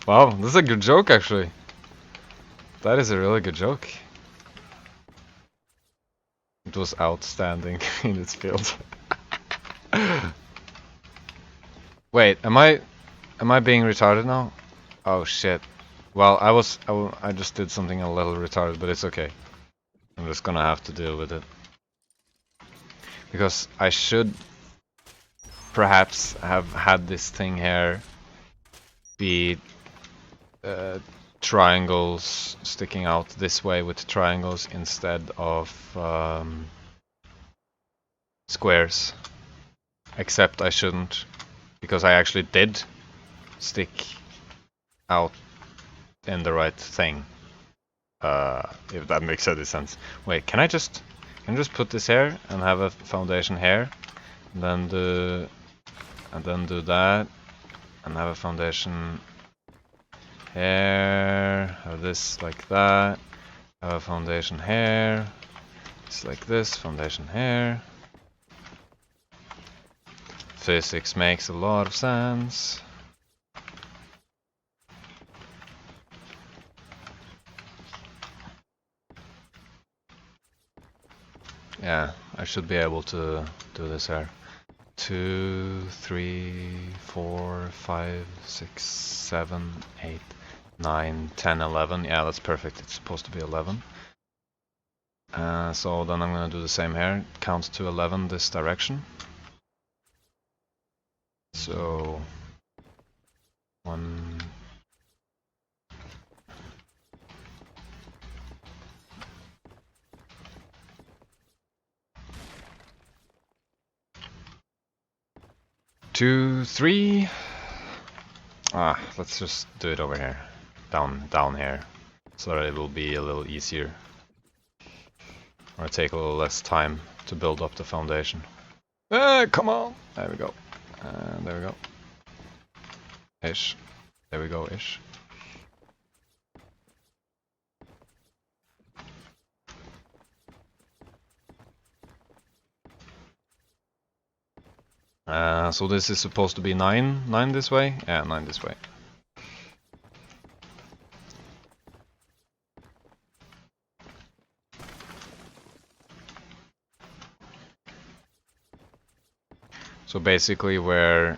Wow, this is a good joke actually. That is a really good joke. It was outstanding in its field. Wait, am I being retarded now? Oh shit. Well, I just did something a little retarded, but it's okay. I'm just gonna have to deal with it. Because I should perhaps have had this thing here be triangles sticking out this way with triangles instead of squares. Except I shouldn't, because I actually did stick out in the right thing. If that makes any sense. Wait, can I just put this here and have a foundation here, and then do that, and have a foundation here, have this like that, have a foundation here, it's like this, foundation here. Physics makes a lot of sense. Yeah, I should be able to do this here. 2, 3, 4, 5, 6, 7, 8, 9, 10, 11. Yeah, that's perfect. It's supposed to be 11. So then I'm gonna do the same here. Count to 11 this direction. So 1, 2, 3. Let's just do it over here. Down here. So that it will be a little easier. Or take a little less time to build up the foundation. Come on! There we go. There we go. Ish. There we go, ish. So this is supposed to be 9 this way? Yeah, 9 this way. So basically where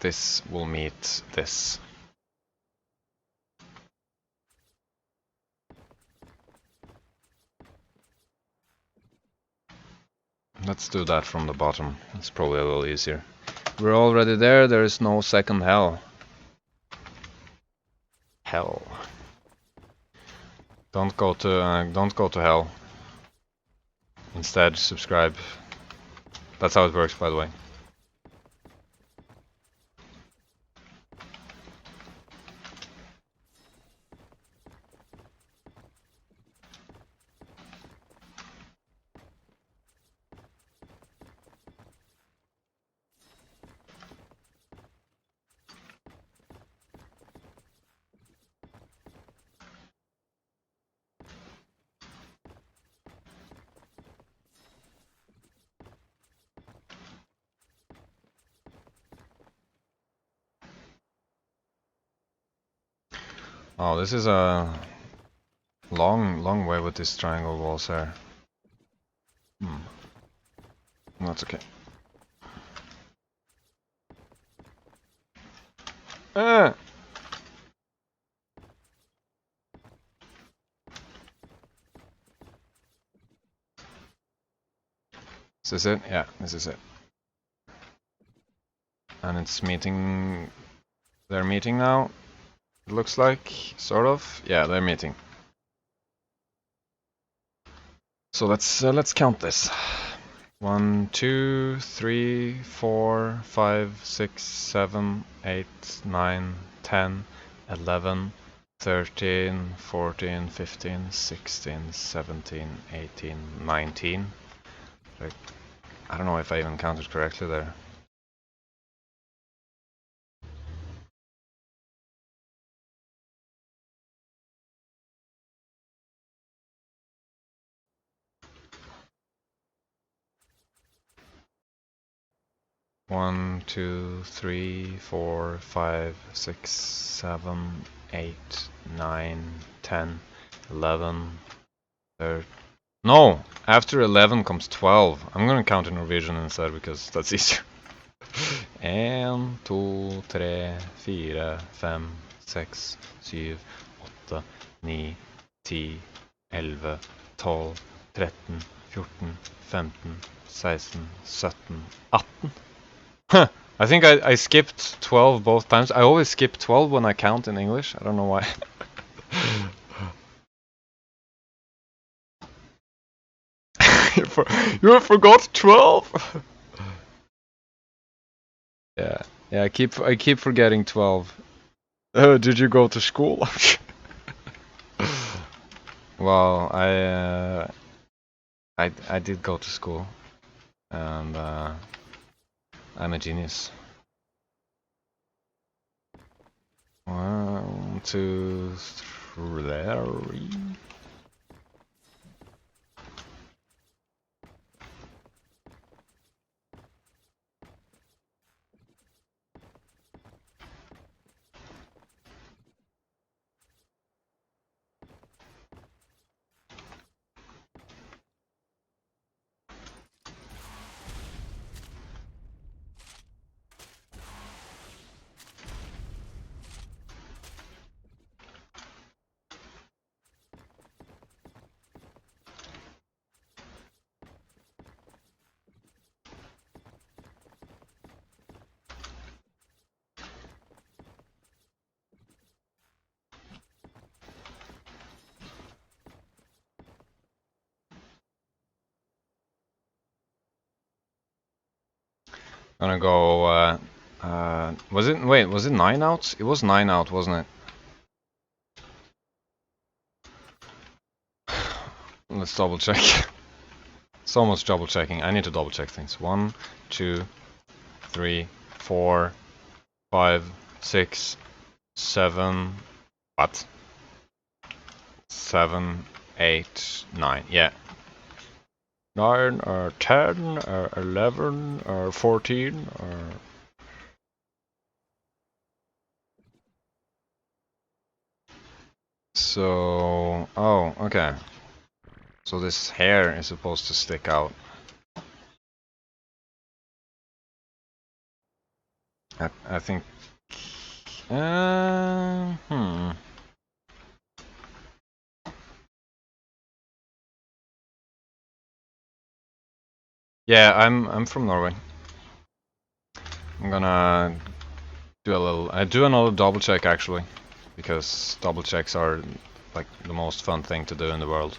this will meet this. Let's do that from the bottom. It's probably a little easier. We're already there, there is no second hell. Hell. Don't go to hell. Instead, subscribe. That's how it works, by the way. Oh, this is a long way with this triangle walls here. That's okay. Is this it? Yeah, this is it. And it's meeting They're meeting now. It looks like, sort of. Yeah, they're meeting. So let's count this. 1, 2, 3, 4, 5, 6, 7, 8, 9, 10, 11, 13, 14, 15, 16, 17, 18, 19. Like, I don't know if I even counted correctly there. One, 2, 3, 4, 5, 6, 7, 8, 9, 10, 11, 13. No! After 11 comes 12. I'm gonna count in Norwegian instead because that's easier. 1, 2, 3, 4, 5, 6, 7, 8, 9, 10, 11, 12, 13, 14, 15, 16, 17, 18. Huh. I think I skipped 12 both times. I always skip 12 when I count in English. I don't know why. You forgot 12? Yeah. Yeah, I keep forgetting 12. Did you go to school? Well, I did go to school, and I'm a genius. 1, 2, 3. Gonna go. Was it? Wait, was it 9 outs? It was 9 out, wasn't it? Let's double check. It's almost double checking. I need to double check things. 1, 2, 3, 4, 5, 6, 7. What? 7, 8, 9. Yeah. 9 or 10 or 11 or 14 or. So. Oh, okay. So this hair is supposed to stick out. I think. Hmm. Yeah, I'm from Norway. I'm gonna do a little. I do another double check actually, because double checks are like the most fun thing to do in the world.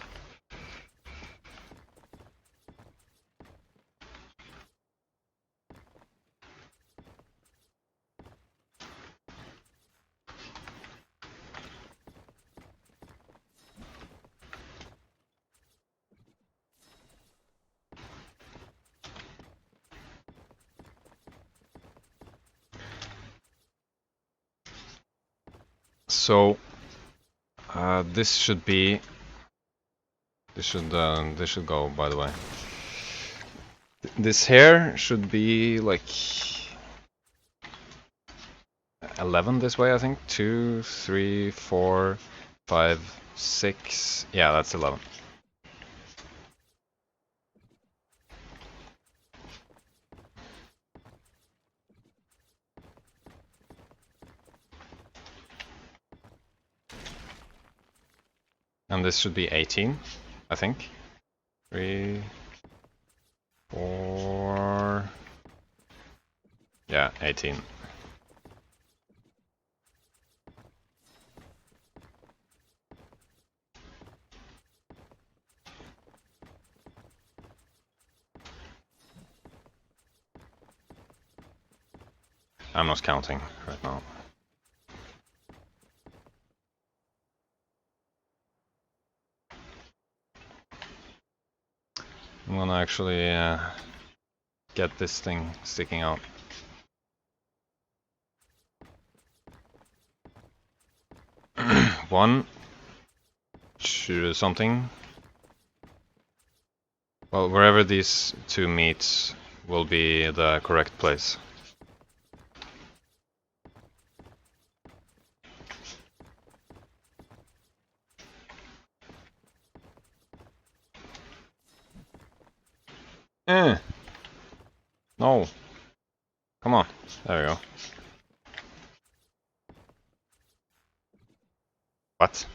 So this should be. This should go. By the way, this hair should be like 11 this way. I think 2, 3, 4, 5, 6. Yeah, that's 11. And this should be 18, I think. 3, 4. Yeah, 18. I'm not counting right now. I'm gonna actually get this thing sticking out. One, two, something. Well, wherever these two meet will be the correct place. No. Come on. There we go. What?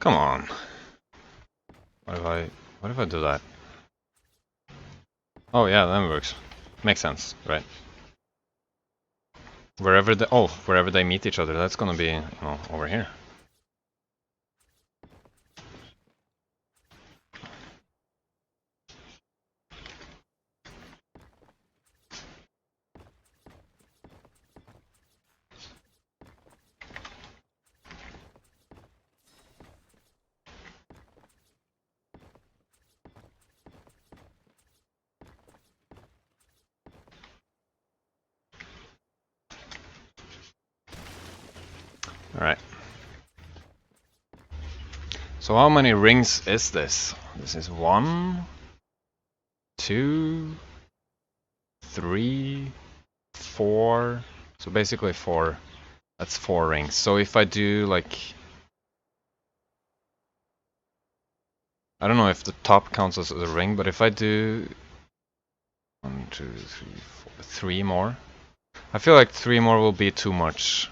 Come on. What if I do that? Oh yeah, that works. Makes sense, right? Wherever they meet each other, that's gonna be, you know, over here. Alright. So how many rings is this? This is 1, 2, 3, 4. So basically 4. That's 4 rings. So if I do like... I don't know if the top counts as a ring, but if I do 1, 2, 3, 4, 3 more. I feel like 3 more will be too much.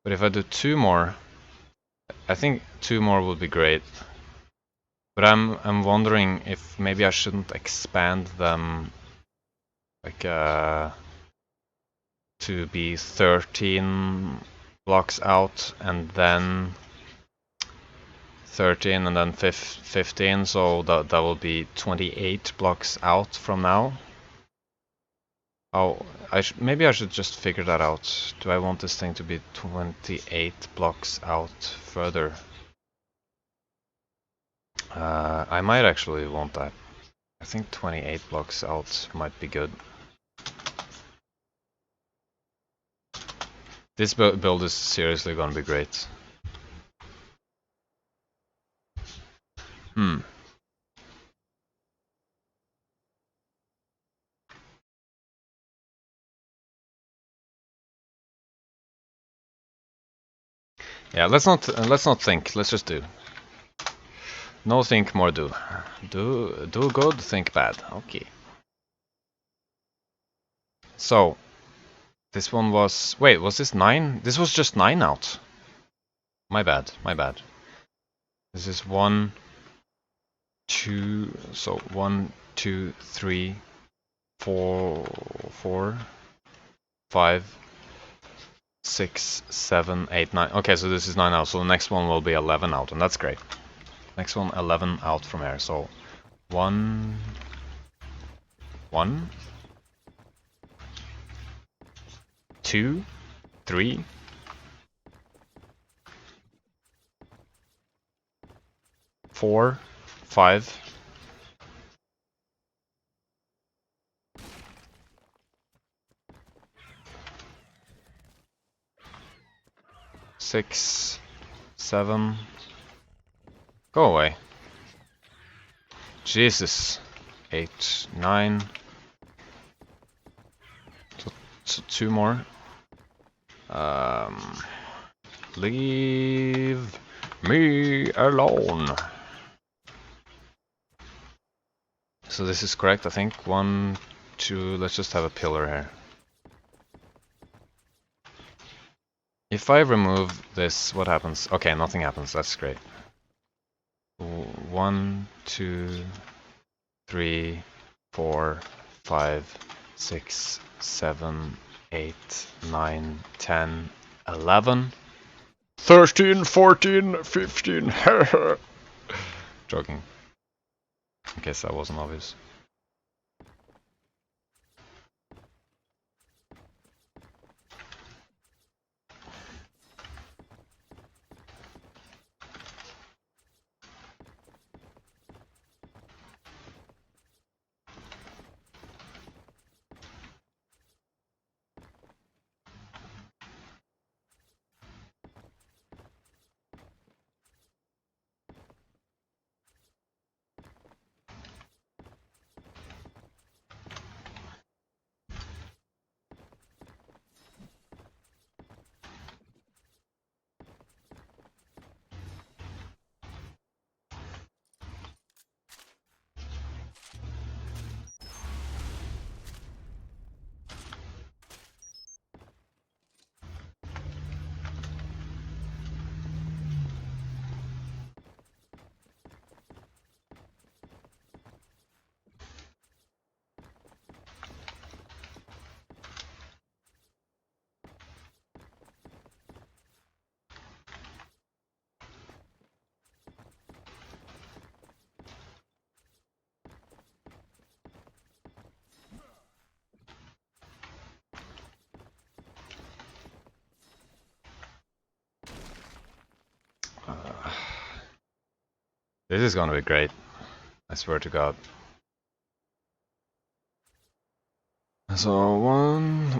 But if I do 2 more, I think 2 more would be great. But I'm wondering if maybe I shouldn't expand them like to be 13 blocks out and then 13 and then 15, so that will be 28 blocks out from now. Oh, maybe I should just figure that out. Do I want this thing to be 28 blocks out further? I might actually want that. I think 28 blocks out might be good. This build is seriously gonna be great. Yeah, let's not think. Let's just do. No think, more do. Do good, think bad. Okay. So this one was... Wait, was this 9? This was just 9 out. My bad, my bad. This is 1, 2... So 1, 2, 3, 4, 5, 6, 7, 8, 9. Okay, so this is 9 out. So the next one will be 11 out, and that's great. Next one, 11 out from here. So 1, 2, 3, 4, 5, 6, 7. Go away. Jesus. 8, 9. So 2 more. Leave me alone. So this is correct, I think. 1, 2. Let's just have a pillar here. If I remove this, what happens? Okay, nothing happens. That's great. 1, 2, 3, 4, 5, 6, 7, 8, 9, 10, 11. 13, 14, 15. Joking. I guess that wasn't obvious. This is gonna be great. I swear to God. So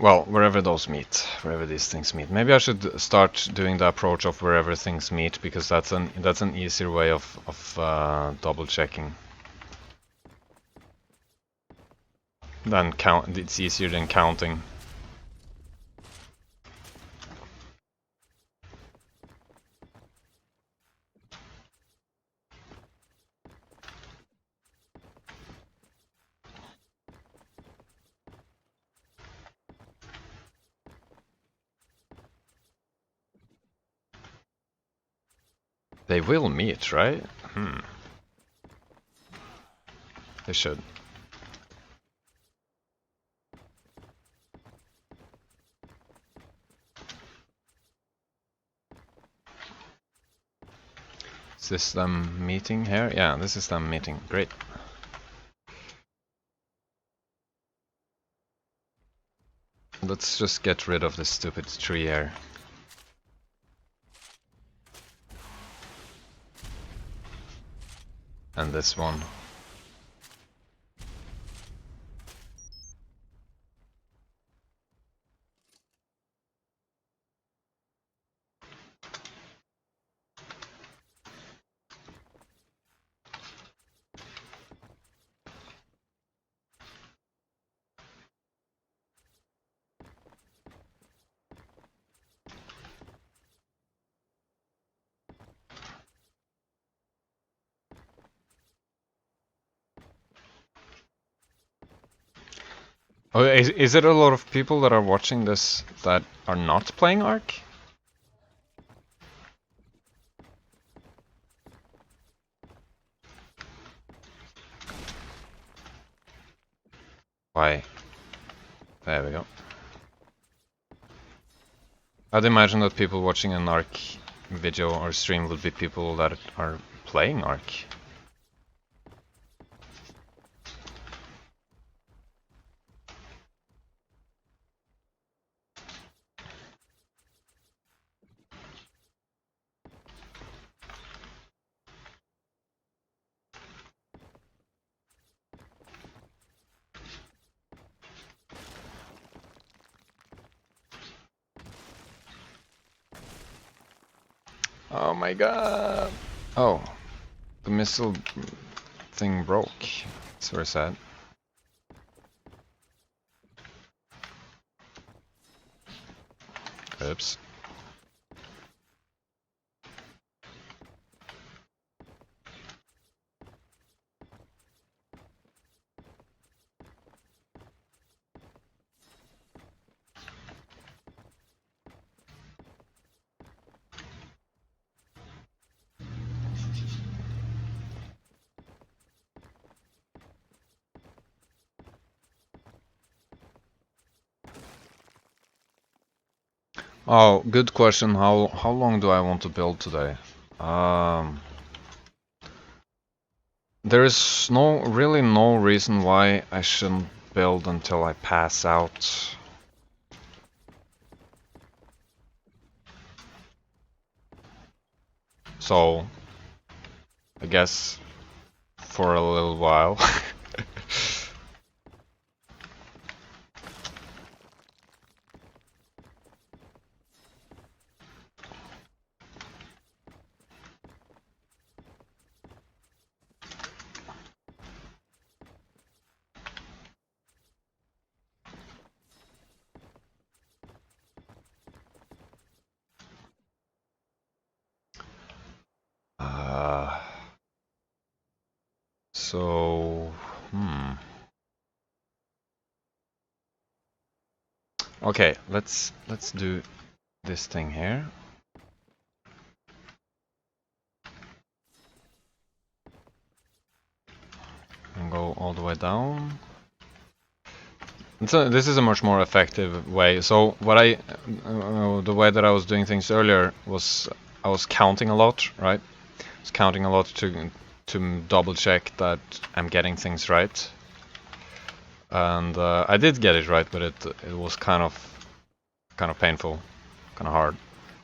well, wherever those meet, wherever these things meet. Maybe I should start doing the approach of wherever things meet, because that's an easier way of double checking. Than count. It's easier than counting. They will meet, right? They should. Is this them meeting here? Yeah, this is them meeting. Great. Let's just get rid of this stupid tree here. And this one. Oh, is it a lot of people that are watching this that are not playing ARK? Why? There we go. I'd imagine that people watching an ARK video or stream would be people that are playing ARK. Oh my god! Oh, the missile thing broke. That's very sad. Oops. Oh, good question. How long do I want to build today? There is really no reason why I shouldn't build until I pass out. So, I guess for a little while. So, okay, let's do this thing here. And go all the way down. So this is a much more effective way. So what the way that I was doing things earlier was I was counting a lot, right? I was counting a lot to double check that I'm getting things right. And I did get it right, but it was kind of painful, kind of hard.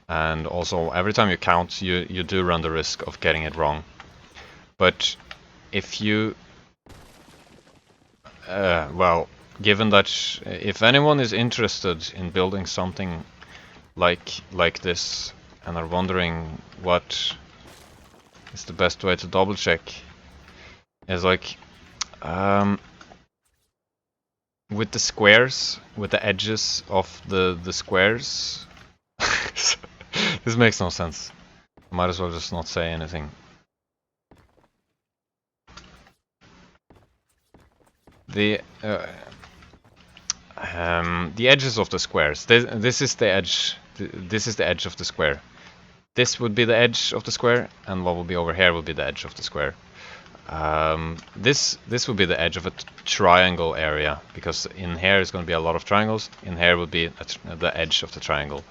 And also every time you count, you do run the risk of getting it wrong. But if you well, given that if anyone is interested in building something like this and are wondering what is the best way to double check, is like with the squares, with the edges of the squares. This makes no sense. Might as well just not say anything. The edges of the squares. This is the edge. This is the edge of the square. This would be the edge of the square, and what will be over here will be the edge of the square. This would be the edge of a triangle area, because in here is going to be a lot of triangles. In here will be the edge of the triangle.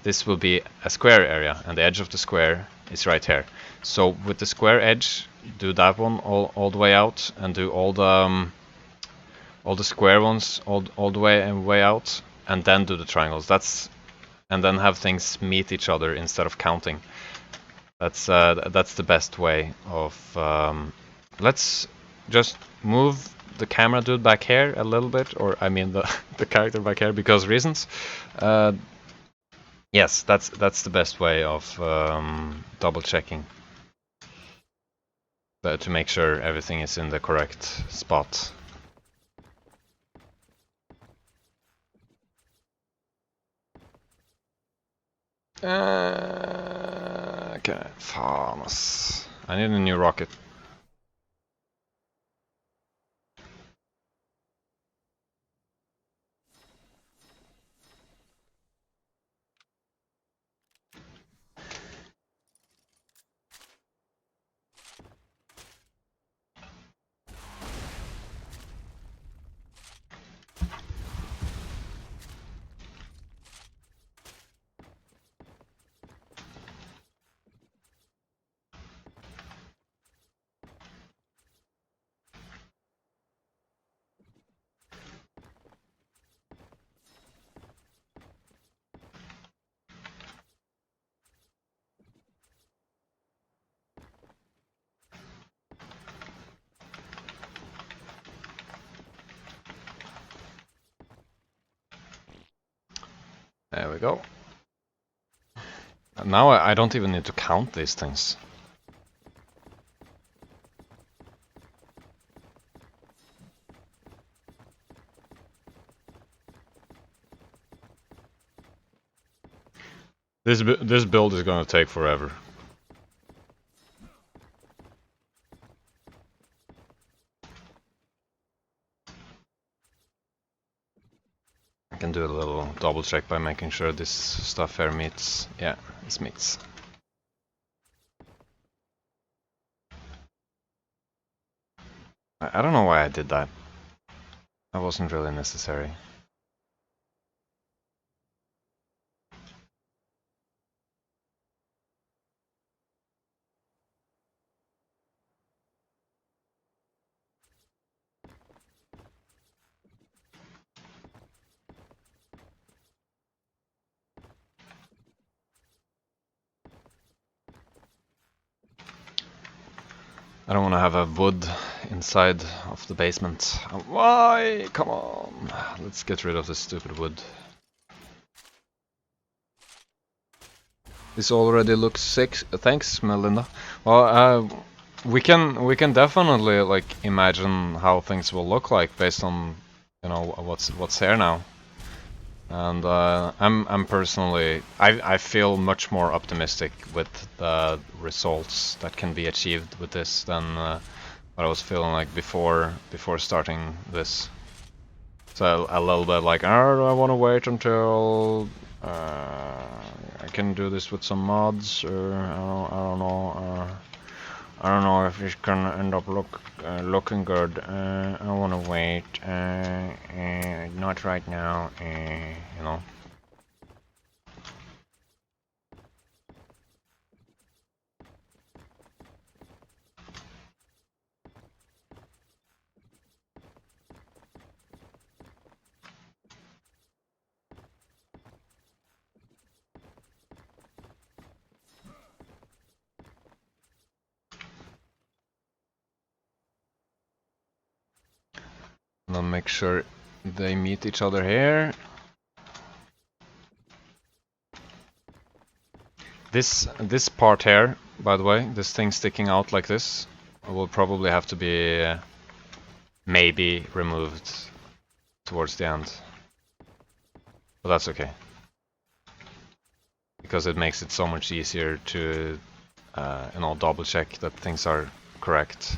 This will be a square area, and the edge of the square is right here. So with the square edge, do that one all the way out, and do all the square ones all the way out, and then do the triangles. And then have things meet each other instead of counting. That's the best way of. Let's just move the camera dude back here a little bit, or I mean the character back here, because reasons. Yes, that's the best way of double checking, to make sure everything is in the correct spot. Okay, faen ass. I need a new rocket. There we go. Now I don't even need to count these things. This build is gonna take forever. I can do a little double check by making sure this stuff here meets. Yeah, this meets. I don't know why I did that. That wasn't really necessary. I don't want to have a wood inside of the basement. Why? Come on. Let's get rid of this stupid wood. This already looks sick. Thanks, Melinda. Well, we can definitely like imagine how things will look like based on, you know, what's here now. And I'm personally, I feel much more optimistic with the results that can be achieved with this than what I was feeling like before starting this. So a little bit like, oh, I want to wait until I can do this with some mods, or I don't know. I don't know if it's gonna end up looking good. I want to wait. Not right now. You know. And I'll make sure they meet each other here. This part here, by the way, this thing sticking out like this, will probably have to be maybe removed towards the end. But that's okay. Because it makes it so much easier to you know, double check that things are correct.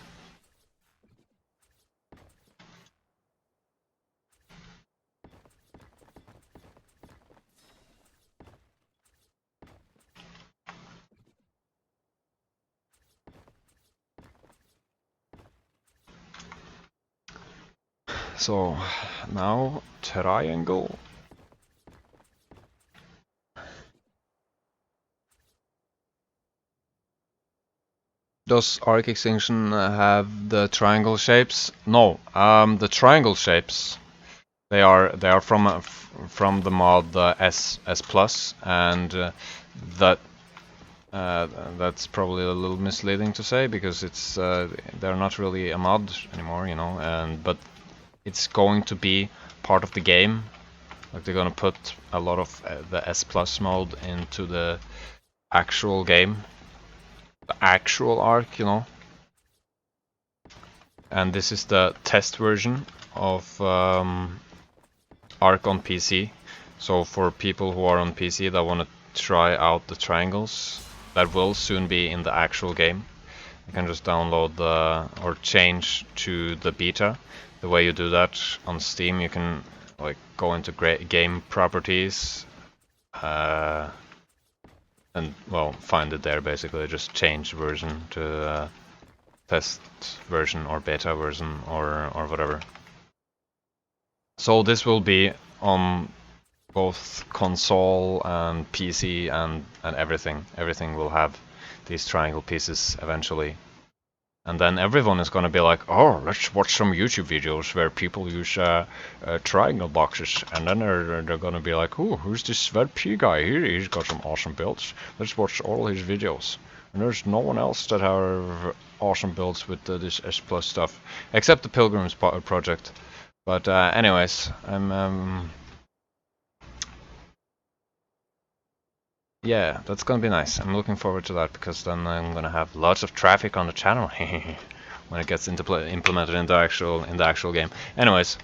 So now triangle. Does Arc Extinction have the triangle shapes? No. The triangle shapes, they are from the mod S Plus, and that that's probably a little misleading to say, because it's they're not really a mod anymore, you know. And but it's going to be part of the game. Like, they're gonna put a lot of the S Plus mode into the actual game, the actual Ark, you know. And this is the test version of Ark on PC. So for people who are on PC that want to try out the triangles, that will soon be in the actual game. You can just download or change to the beta. The way you do that on Steam, you can like go into game properties, and well, find it there basically. Just change version to test version or beta version or whatever. So this will be on both console and PC and everything. Everything will have these triangle pieces eventually. And then everyone is gonna be like, oh, let's watch some YouTube videos where people use triangle boxes. And then they're gonna be like, oh, who's this Sven P guy? He's got some awesome builds. Let's watch all his videos. And there's no one else that have awesome builds with this S Plus stuff, except the Pilgrims project. But anyways, yeah, that's gonna be nice. I'm looking forward to that, because then I'm gonna have lots of traffic on the channel when it gets implemented in the actual game. Anyways,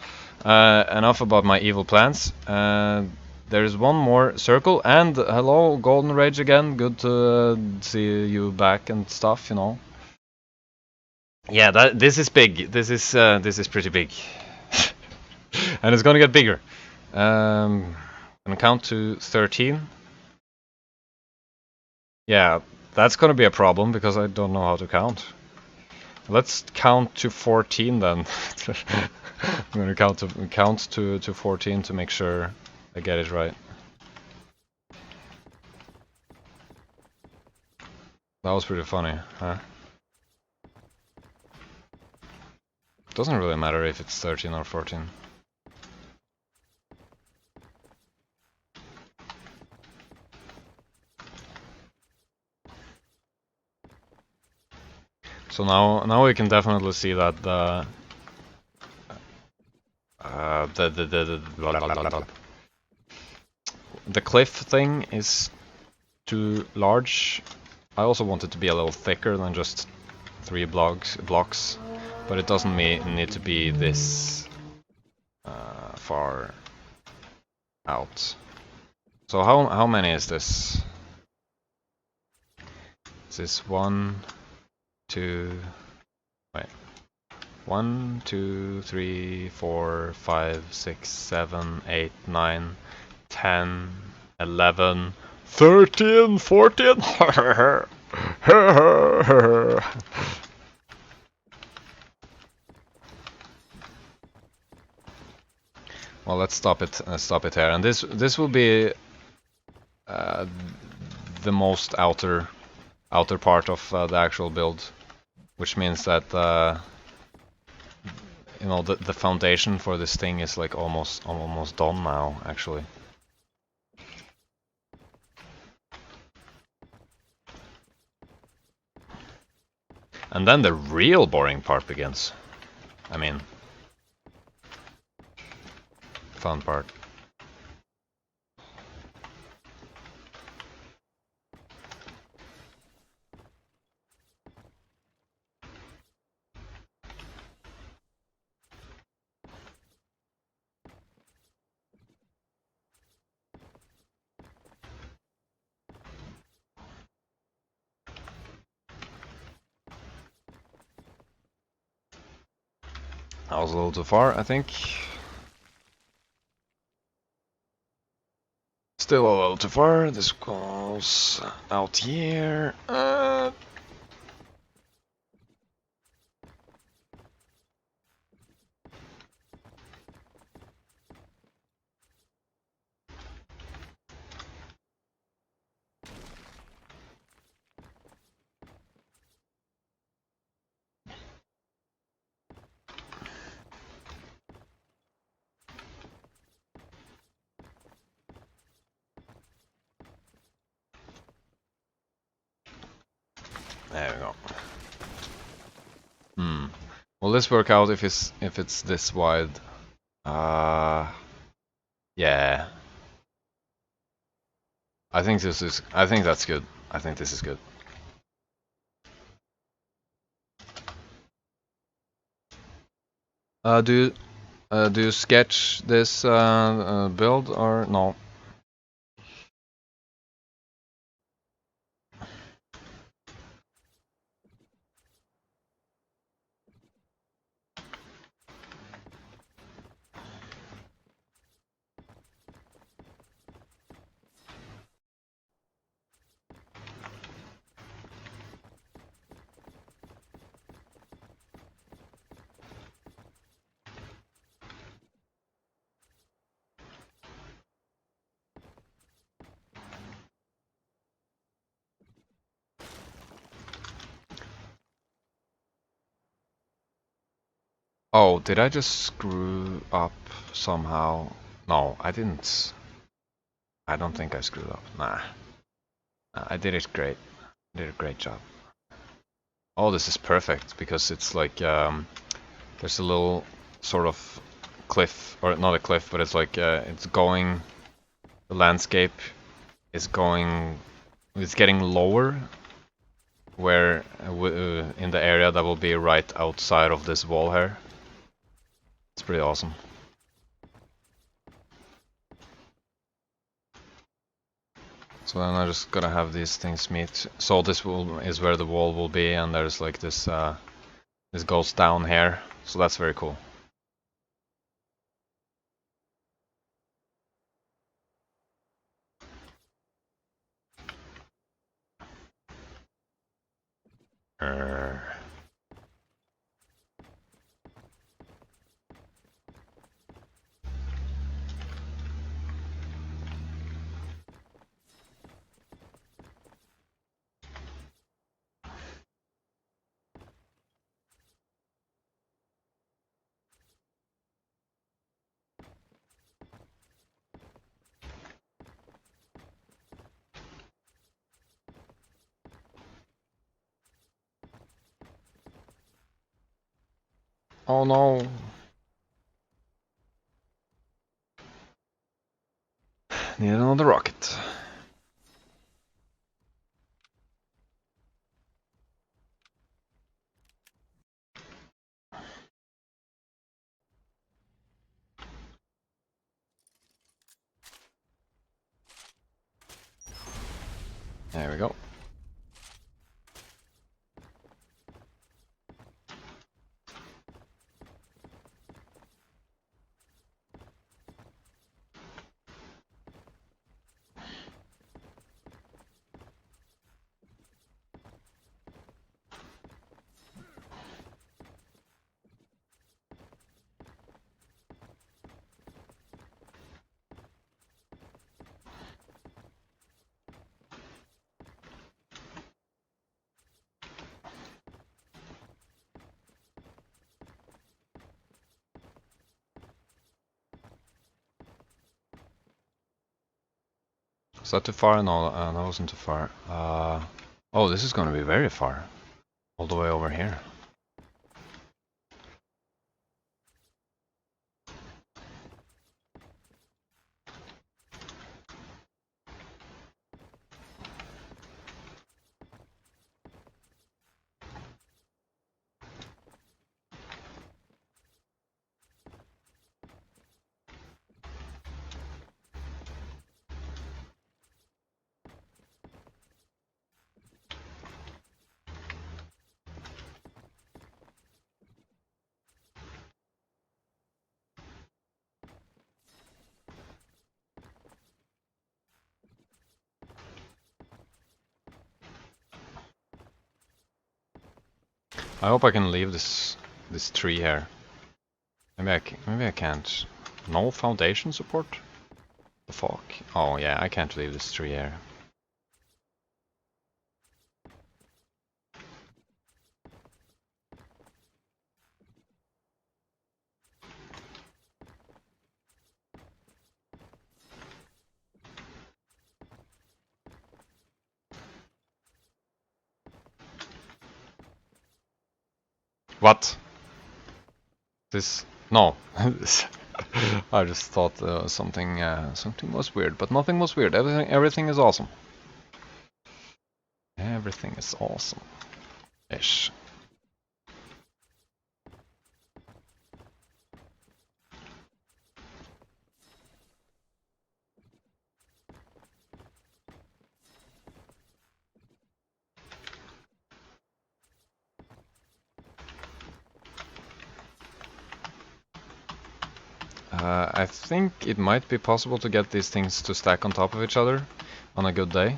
enough about my evil plans. There's one more circle, and hello, Golden Rage again. Good to see you back and stuff, you know. Yeah, this is big. This is pretty big, and it's gonna get bigger. I'm gonna count to 13. Yeah, that's gonna be a problem, because I don't know how to count. Let's count to 14 then. I'm gonna count to 14 to make sure I get it right. That was pretty funny, huh? Doesn't really matter if it's 13 or 14. So now we can definitely see that the cliff thing is too large. I also want it to be a little thicker than just 3 blocks, but it doesn't need to be this far out. So how many is this? Is this 1, 2, wait, 1, 2, 3, 4, 5, 6, 7, 8, 9, 10, 11, 13, 14. Well, let's stop it here, and this will be the most outer part of the actual build, which means that you know, the foundation for this thing is like almost done now, actually. And then the real boring part begins. I mean, fun part. That was a little too far, I think. Still a little too far. This goes out here. There we go. Will this work out if it's this wide? Yeah. I think that's good. I think this is good. Do you sketch this build or no? Oh, did I just screw up somehow? No, I didn't. I don't think I screwed up. Nah. I did it great. I did a great job. Oh, this is perfect because it's like there's a little sort of cliff, or not a cliff, but it's like it's going. The landscape is going. It's getting lower, where in the area that will be right outside of this wall here. It's pretty awesome. So then I just gotta have these things meet. So this is where the wall will be, and there's like this this goes down here. So that's very cool. Oh no! Need another rocket. There we go. Is that too far? No, that wasn't too far. Oh, this is gonna be very far. All the way over here. I hope I can leave this tree here. Maybe I can't. No foundation support? The fuck? Oh yeah, I can't leave this tree here. What? This? No. I just thought something was weird, but nothing was weird. Everything is awesome. Everything is awesome. Ish. I think it might be possible to get these things to stack on top of each other on a good day.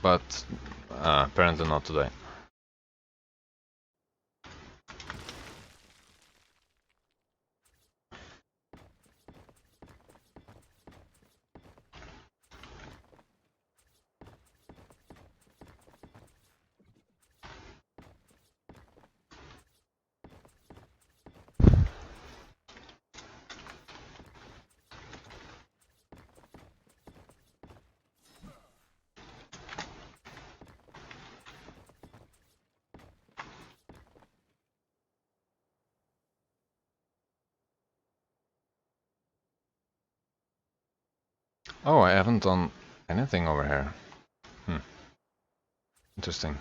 But apparently not today. Oh, I haven't done anything over here. Interesting.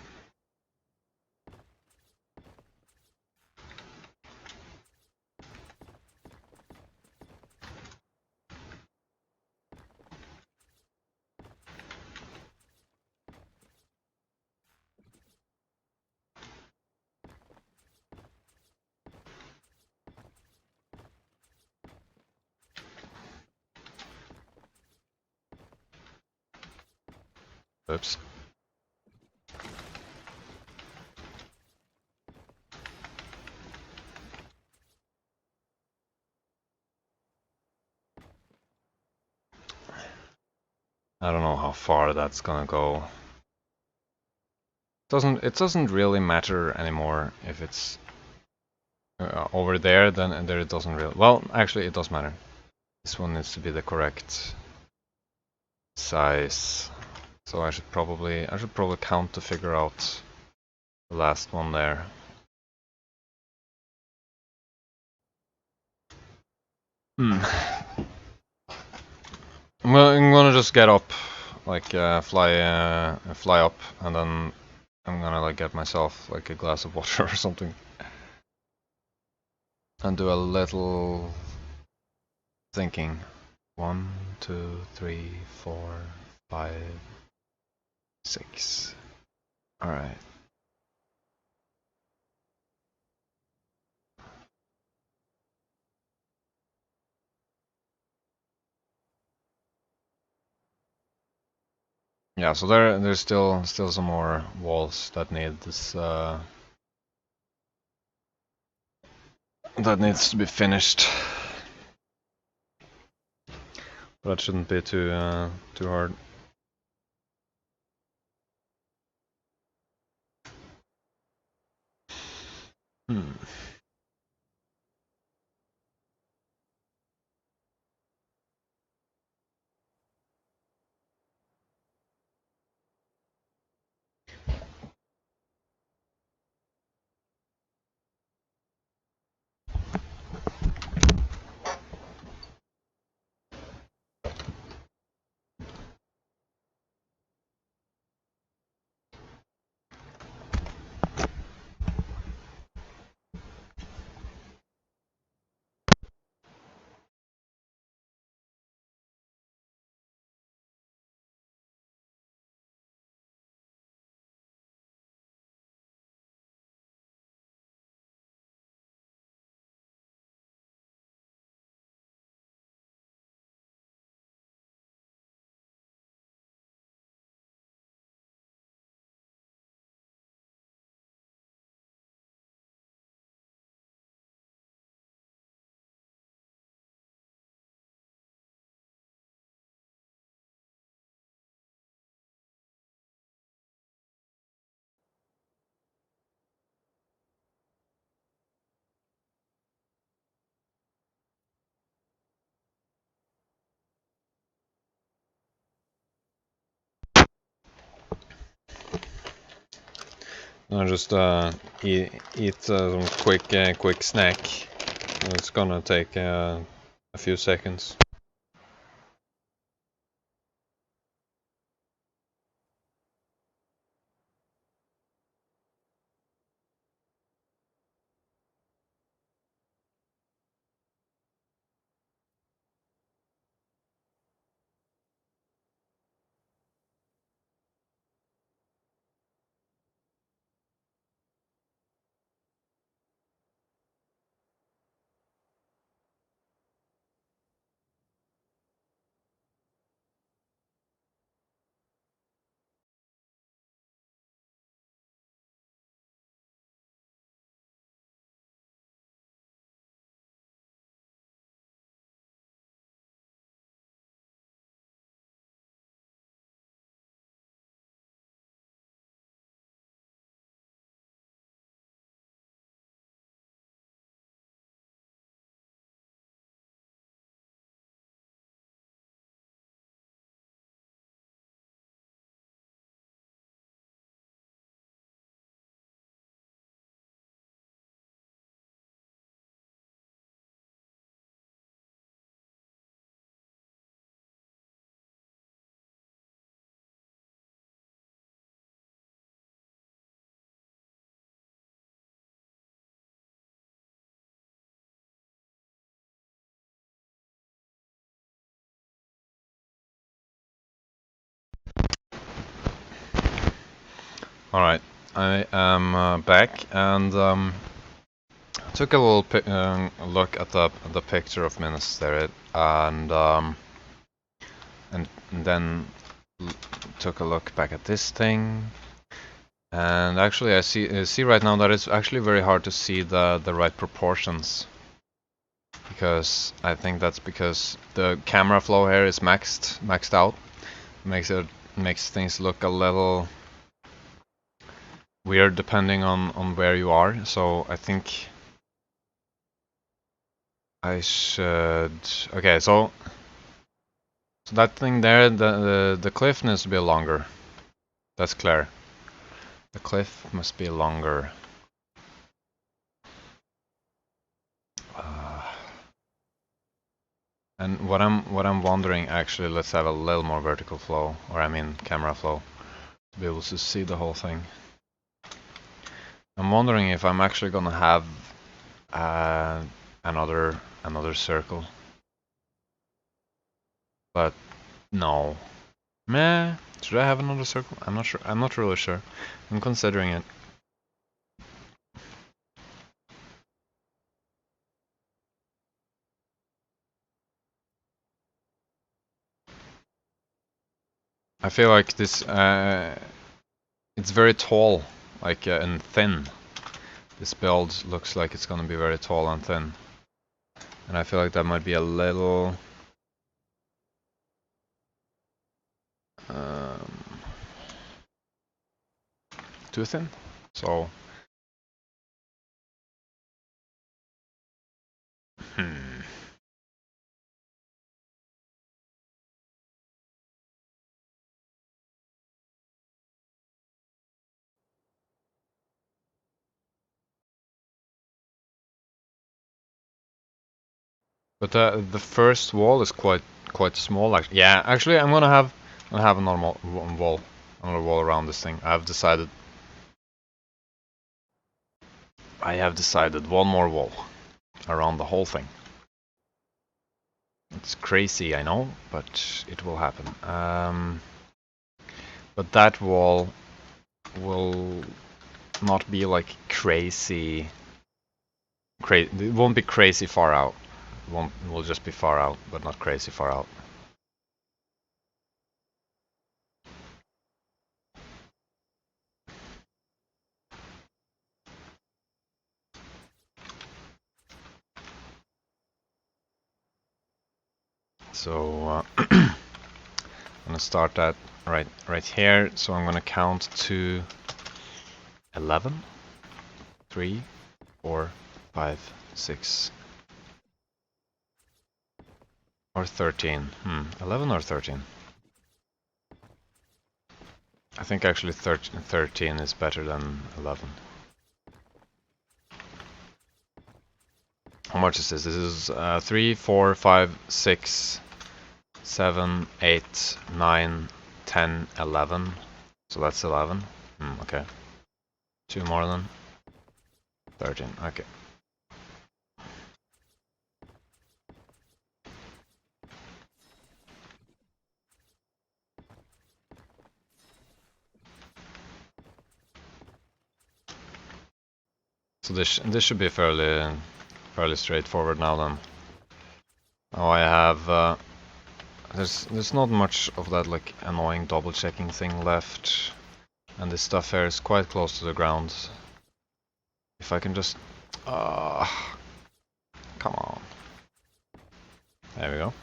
Oops. I don't know how far that's gonna go. It doesn't really matter anymore if it's over there, then there it doesn't really. Well, actually, it does matter. This one needs to be the correct size. So I should probably count to figure out the last one there. I'm gonna just get up, like fly up, and then I'm gonna like get myself like a glass of water or something, and do a little thinking. 1, 2, 3, 4, 5, 6. All right. Yeah, so there's still some more walls that need this that needs to be finished. But that shouldn't be too hard. I'll just eat some quick snack. It's gonna take a few seconds. All right, I am back and took a little look at the picture of Minas Tirith and then took a look back at this thing. And actually, I see right now that it's actually very hard to see the right proportions, because I think that's because the camera flow here is maxed out. Makes things look a little weird depending on where you are. So I think I should. Okay, so So that thing there, the cliff needs to be longer. That's clear. The cliff must be longer. And what I'm wondering, actually, let's have a little more vertical flow, or I mean camera flow, to be able to see the whole thing. I'm wondering if I'm actually gonna have another circle, but no. Meh. Should I have another circle? I'm not sure. I'm not really sure. I'm considering it. I feel like this. It's very tall, like and thin. This build looks like it's gonna be very tall and thin, and I feel like that might be a little. Too thin. So. But the first wall is quite small. Actually, yeah. Actually, I'm gonna have a normal wall, another wall around this thing. I've decided. I have decided one more wall around the whole thing. It's crazy, I know, but it will happen. But that wall will not be like crazy. It won't be crazy far out. It will just be far out, but not crazy far out. So I'm gonna start that right here. So I'm gonna count to 11, 3, 4, 5, 6, or 13. 11 or 13? I think actually 13 is better than 11. How much is this? This is 3, 4, 5, 6, 7, 8, 9, 10, 11. So that's 11. Okay. 2 more than 13. Okay. So this should be fairly straightforward now then. Oh, I have there's not much of that like annoying double checking thing left, and this stuff here is quite close to the ground. If I can just come on. There we go.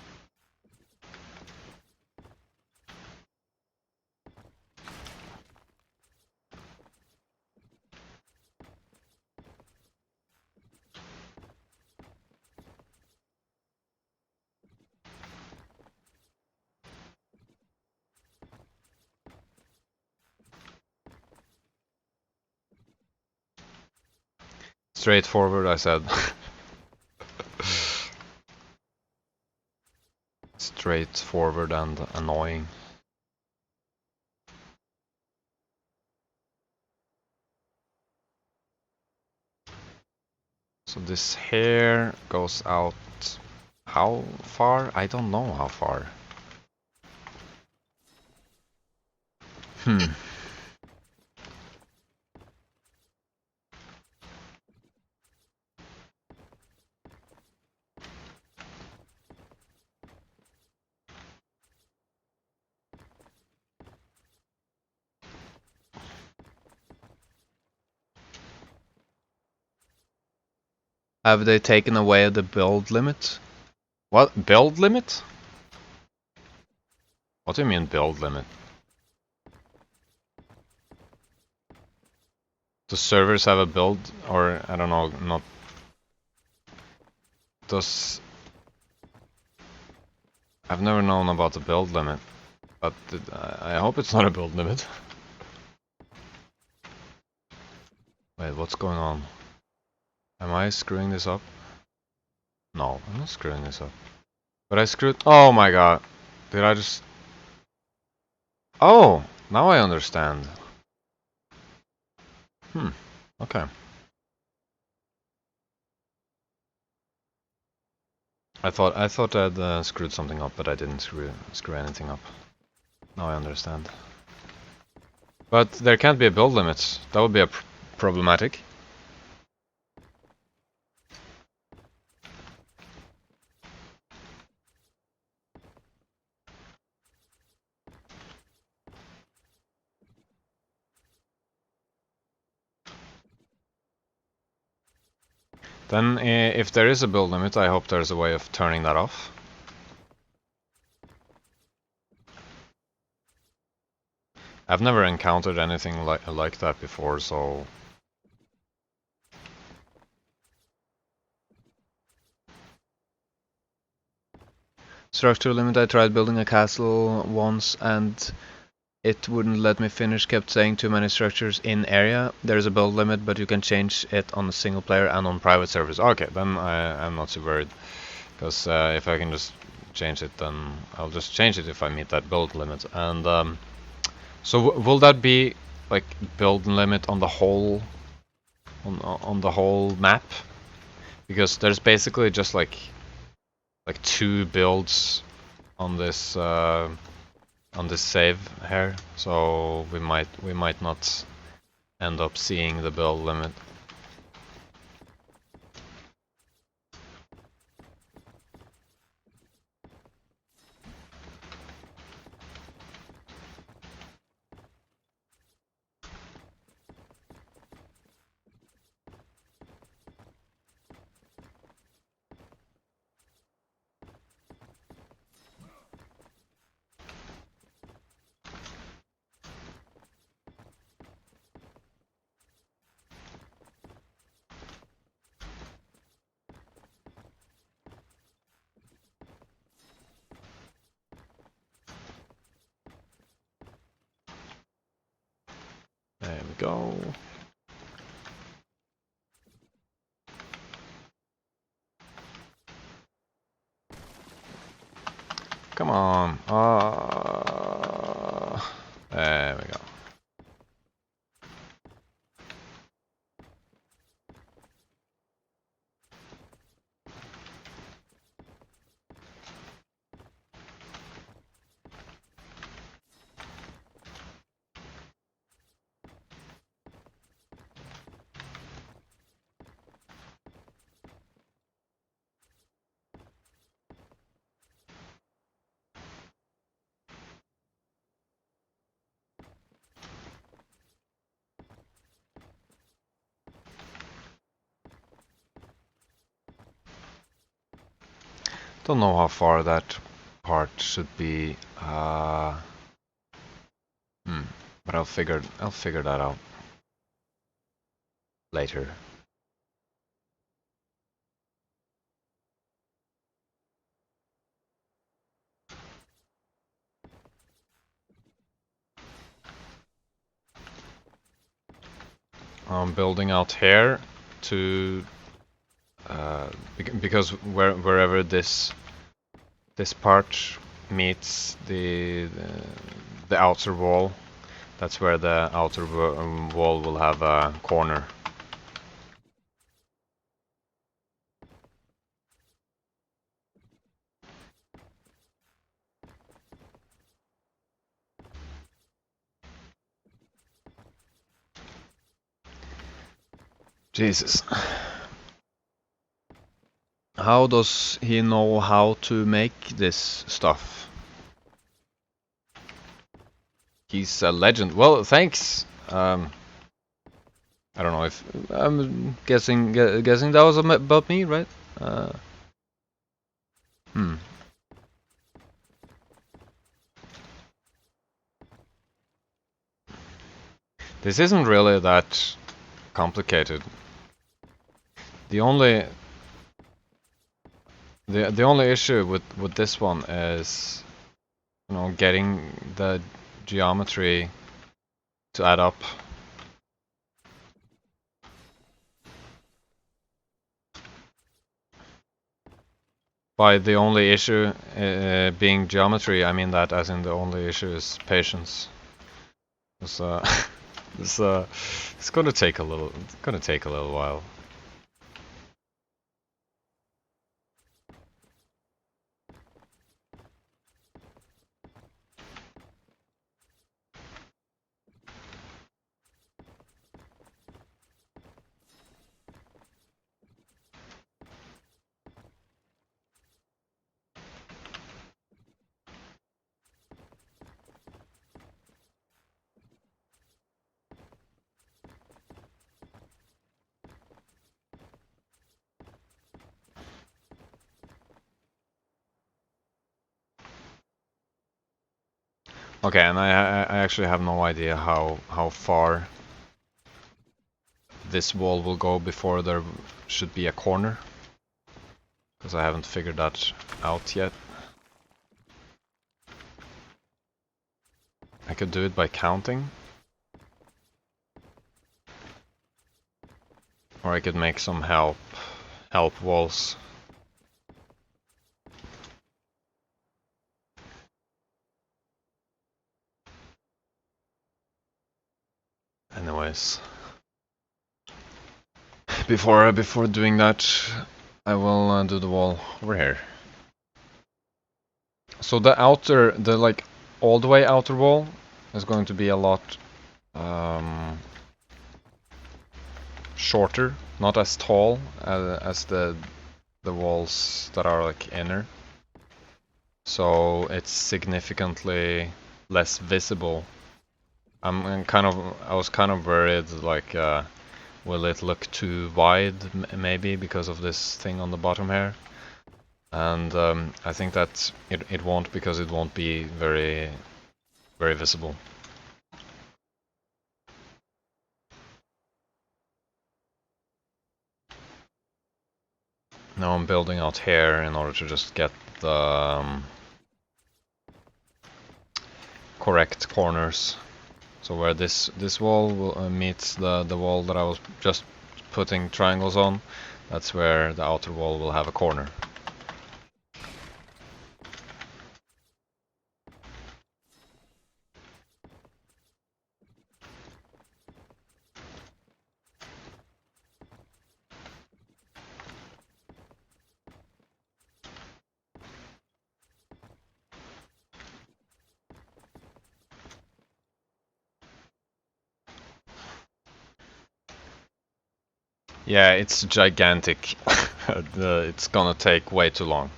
Straightforward, I said. Straightforward and annoying. So this here goes out how far? I don't know how far. Have they taken away the build limit? What? Build limit? What do you mean build limit? Do servers have a build? Or, I don't know, not... Does... I've never known about the build limit, but I hope it's not a build limit. Wait, what's going on? Am I screwing this up? No, I'm not screwing this up. But I screwed... Oh my god. Did I just... Oh! Now I understand. Okay. I thought I'd screwed something up, but I didn't screw anything up. Now I understand. But there can't be a build limit. That would be problematic. Then, if there is a build limit, I hope there's a way of turning that off. I've never encountered anything like that before, so... Structure limit, I tried building a castle once and it wouldn't let me finish, kept saying too many structures in area. There's a build limit, but you can change it on the single player and on private servers. Okay, then I'm not too worried, because if I can just change it, then I'll just change it if I meet that build limit. And so will that be like build limit on the whole on the whole map? Because there's basically just like 2 builds on this save here, so we might not end up seeing the build limit. There we go. Come on. There we go. Don't know how far that part should be. But I'll figure that out later. I'm building out here to because wherever this part meets the outer wall, that's where the outer wall will have a corner. Jesus. How does he know how to make this stuff? He's a legend. Well, thanks. I don't know if I'm guessing that was about me, right? This isn't really that complicated. The only The only issue with this one is, you know, getting the geometry to add up. By the only issue being geometry, I mean that as in the only issue is patience. It's it's gonna take a little. It's gonna take a little while. Okay, and I actually have no idea how far this wall will go before there should be a corner, because I haven't figured that out yet. I could do it by counting, or I could make some help walls. Anyways, before doing that, I will do the wall over here. So the like all the way outer wall is going to be a lot shorter, not as tall as the walls that are like inner. So it's significantly less visible. I was kind of worried, like, will it look too wide, maybe, because of this thing on the bottom here? And I think that it won't, because it won't be very visible. Now I'm building out here in order to just get the correct corners. So where this wall will, meets the wall that I was just putting triangles on, that's where the outer wall will have a corner. Yeah, it's gigantic. It's gonna take way too long.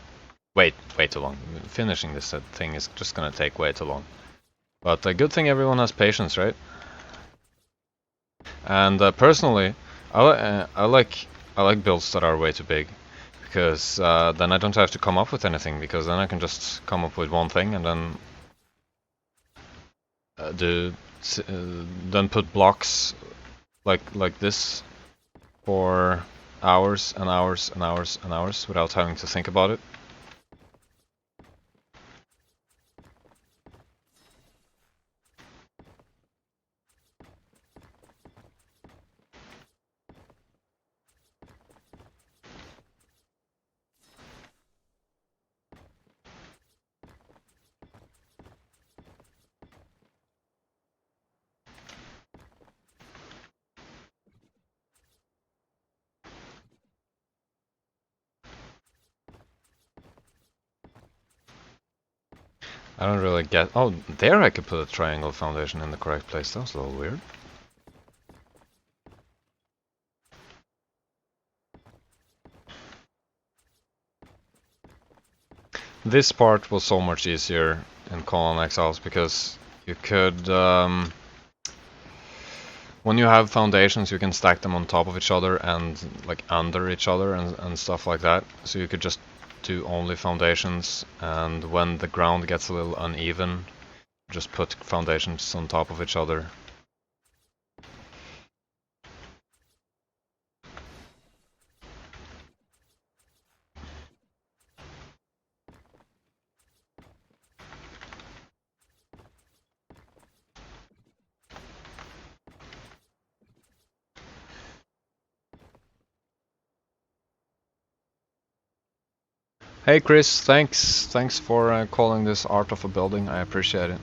Way too long. Finishing this thing is just gonna take way too long. But a good thing everyone has patience, right? And personally, I like builds that are way too big, because then I don't have to come up with anything, because then I can just come up with one thing and then then put blocks like this for hours and hours and hours and hours without having to think about it. I don't really get... Oh, there I could put a triangle foundation in the correct place. That was a little weird. This part was so much easier in Colon Exiles, because you could... when you have foundations, you can stack them on top of each other and like under each other and stuff like that. So you could just do only foundations, and when the ground gets a little uneven, just put foundations on top of each other. Hey Chris, thanks for calling this art of a building. I appreciate it.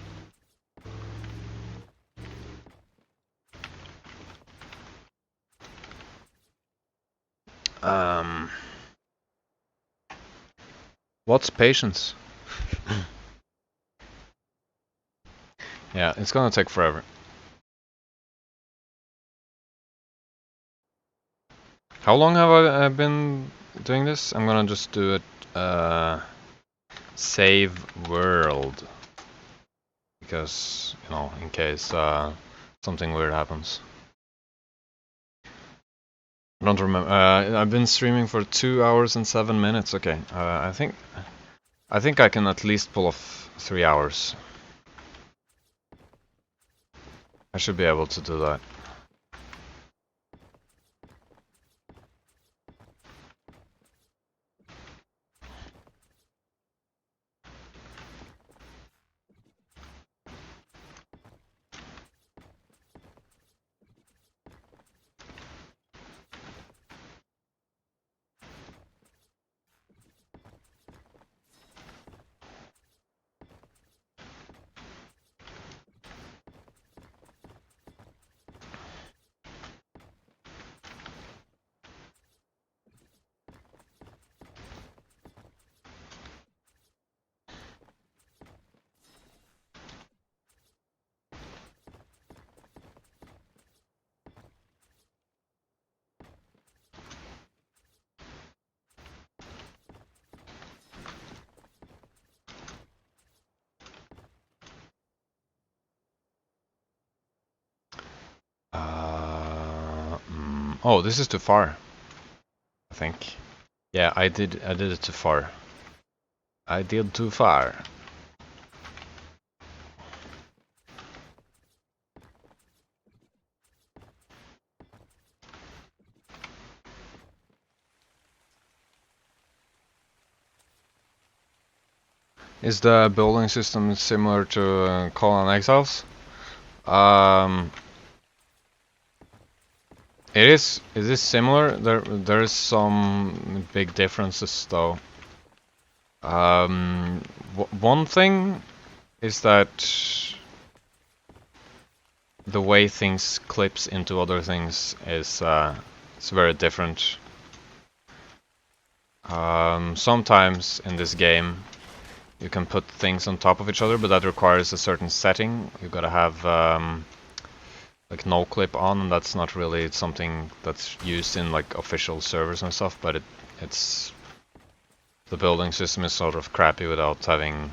What's patience? Yeah, it's gonna take forever. How long have I been doing this? I'm gonna just do it. Save world, because you know, in case something weird happens. I don't remember. I've been streaming for 2 hours and 7 minutes. Okay, I think I can at least pull off 3 hours. I should be able to do that. Oh, this is too far, I think. Yeah, I did it too far. I did too far. Is the building system similar to Colon Exiles? It is. It is similar. There is some big differences though. One thing is that the way things clips into other things is it's very different. Sometimes in this game you can put things on top of each other, but that requires a certain setting. You gotta have like no clip on, and that's not really something that's used in like official servers and stuff, but it's the building system is sort of crappy without having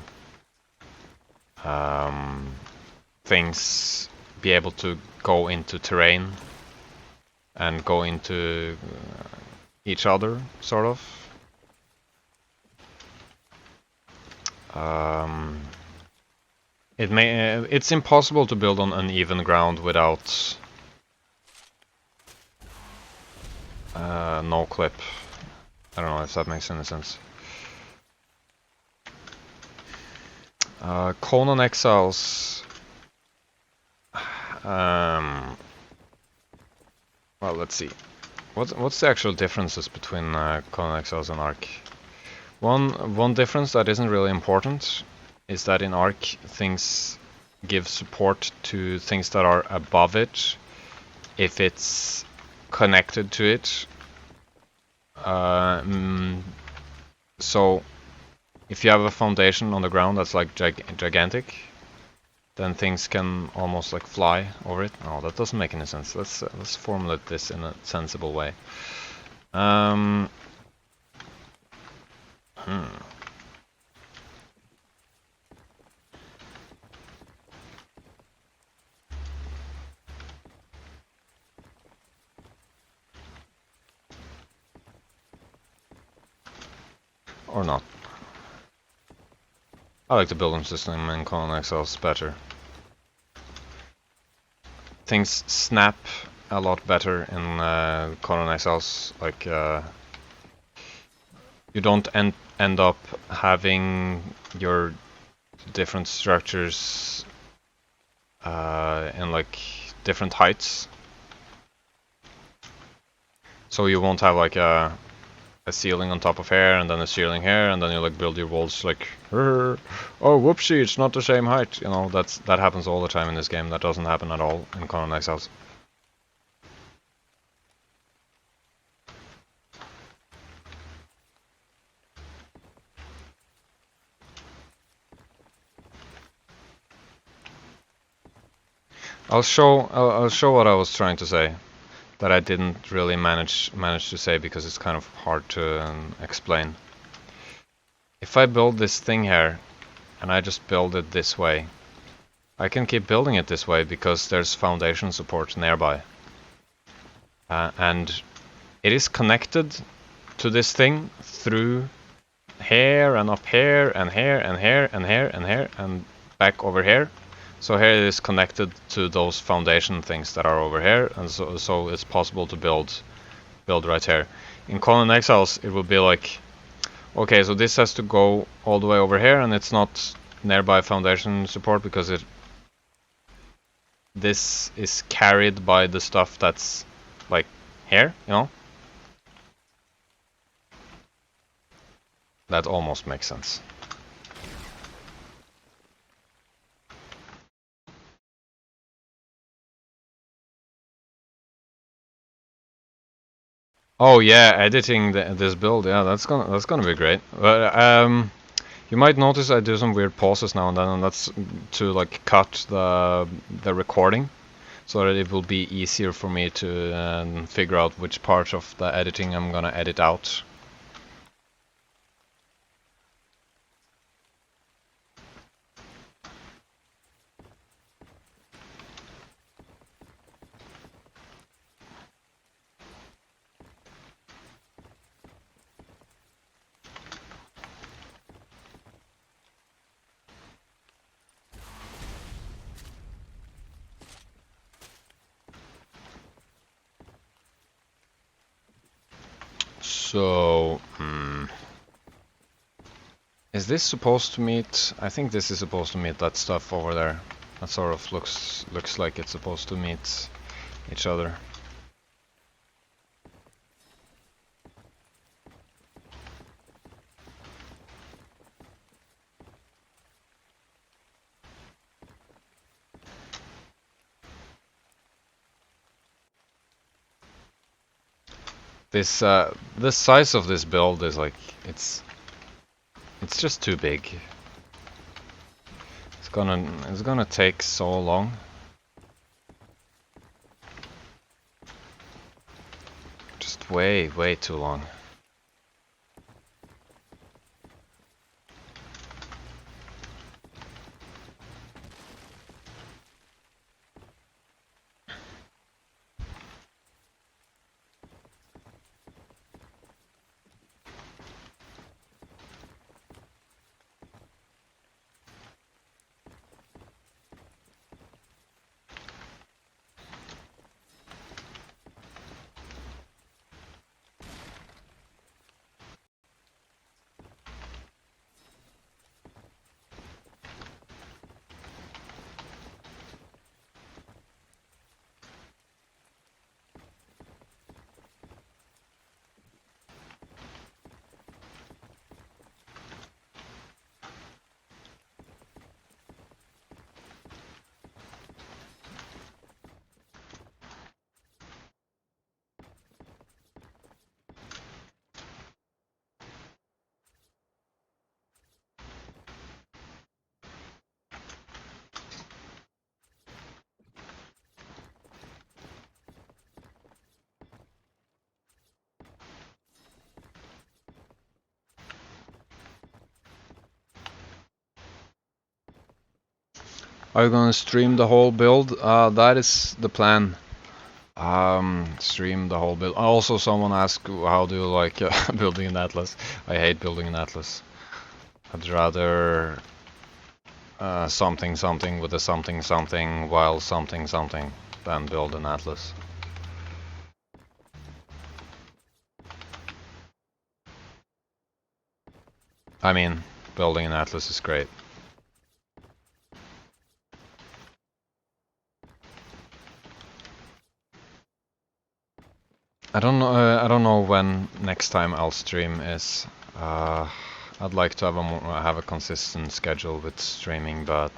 things be able to go into terrain and go into each other, sort of. It's impossible to build on uneven ground without no clip. I don't know if that makes any sense. Conan Exiles. Well, let's see. What's the actual differences between Conan Exiles and ARK? One difference that isn't really important is that in ARK things give support to things that are above it if it's connected to it. So if you have a foundation on the ground that's like gigantic, then things can almost like fly over it. Oh, that doesn't make any sense. Let's formulate this in a sensible way. Or not. I like the building system in Conan Exiles better. Things snap a lot better in Conan Exiles. Like you don't end up having your different structures in like different heights. So you won't have like a a ceiling on top of here, and then a ceiling here, and then you like build your walls like, oh whoopsie, it's not the same height. You know, that happens all the time in this game. That doesn't happen at all in Conan Exiles. I'll show what I was trying to say, that I didn't really manage to say because it's kind of hard to explain. If I build this thing here, and I just build it this way, I can keep building it this way because there's foundation support nearby. And it is connected to this thing through here and up here and here and here and here and here and back over here. So here it is connected to those foundation things that are over here, and so it's possible to build right here. In Conan Exiles it will be like, okay, so this has to go all the way over here, and it's not nearby foundation support because this is carried by the stuff that's like here, you know? That almost makes sense. Oh yeah, editing this build, yeah, that's gonna be great. But you might notice I do some weird pauses now and then, and that's to like cut the recording, so that it will be easier for me to figure out which part of the editing I'm gonna edit out. So, is this supposed to meet? I think this is supposed to meet that stuff over there. That sort of looks like it's supposed to meet each other. This the size of this build is like it's just too big. It's gonna take so long. Just way too long. Are you gonna stream the whole build? That is the plan. Stream the whole build. Also, someone asked, how do you like building an atlas? I hate building an atlas. I'd rather something with a something while something than build an atlas. I mean, building an atlas is great. I don't know when next time I'll stream is. I'd like to have a consistent schedule with streaming, but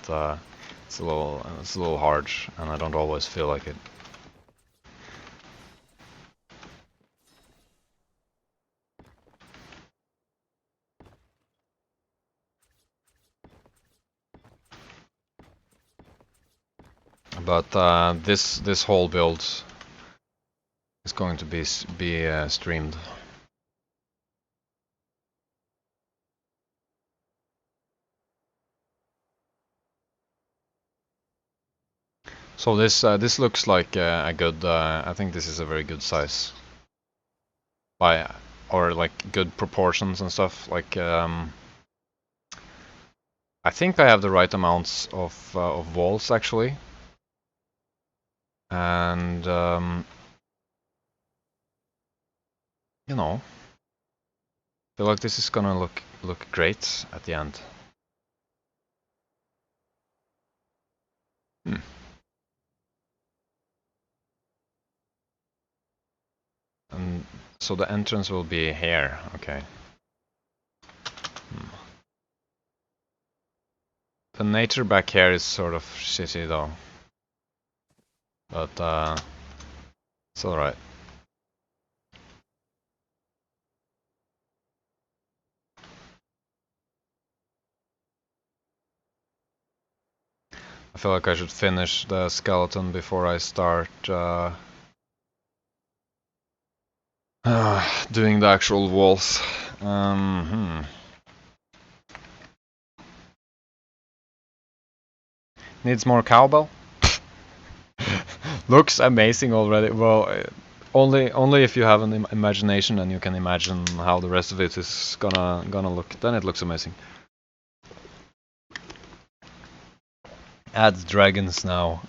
it's a little hard, and I don't always feel like it. But this whole build is going to be streamed. So this looks like a good. I think this is a very good size. Or like good proportions and stuff. Like I think I have the right amounts of walls actually, and you know, I feel like this is gonna look great at the end. And so the entrance will be here. Okay. The nature back here is sort of shitty though, but it's alright. I feel like I should finish the skeleton before I start doing the actual walls. Needs more cowbell? Looks amazing already. Well, only if you have an imagination and you can imagine how the rest of it is gonna look. Then it looks amazing. Add dragons now.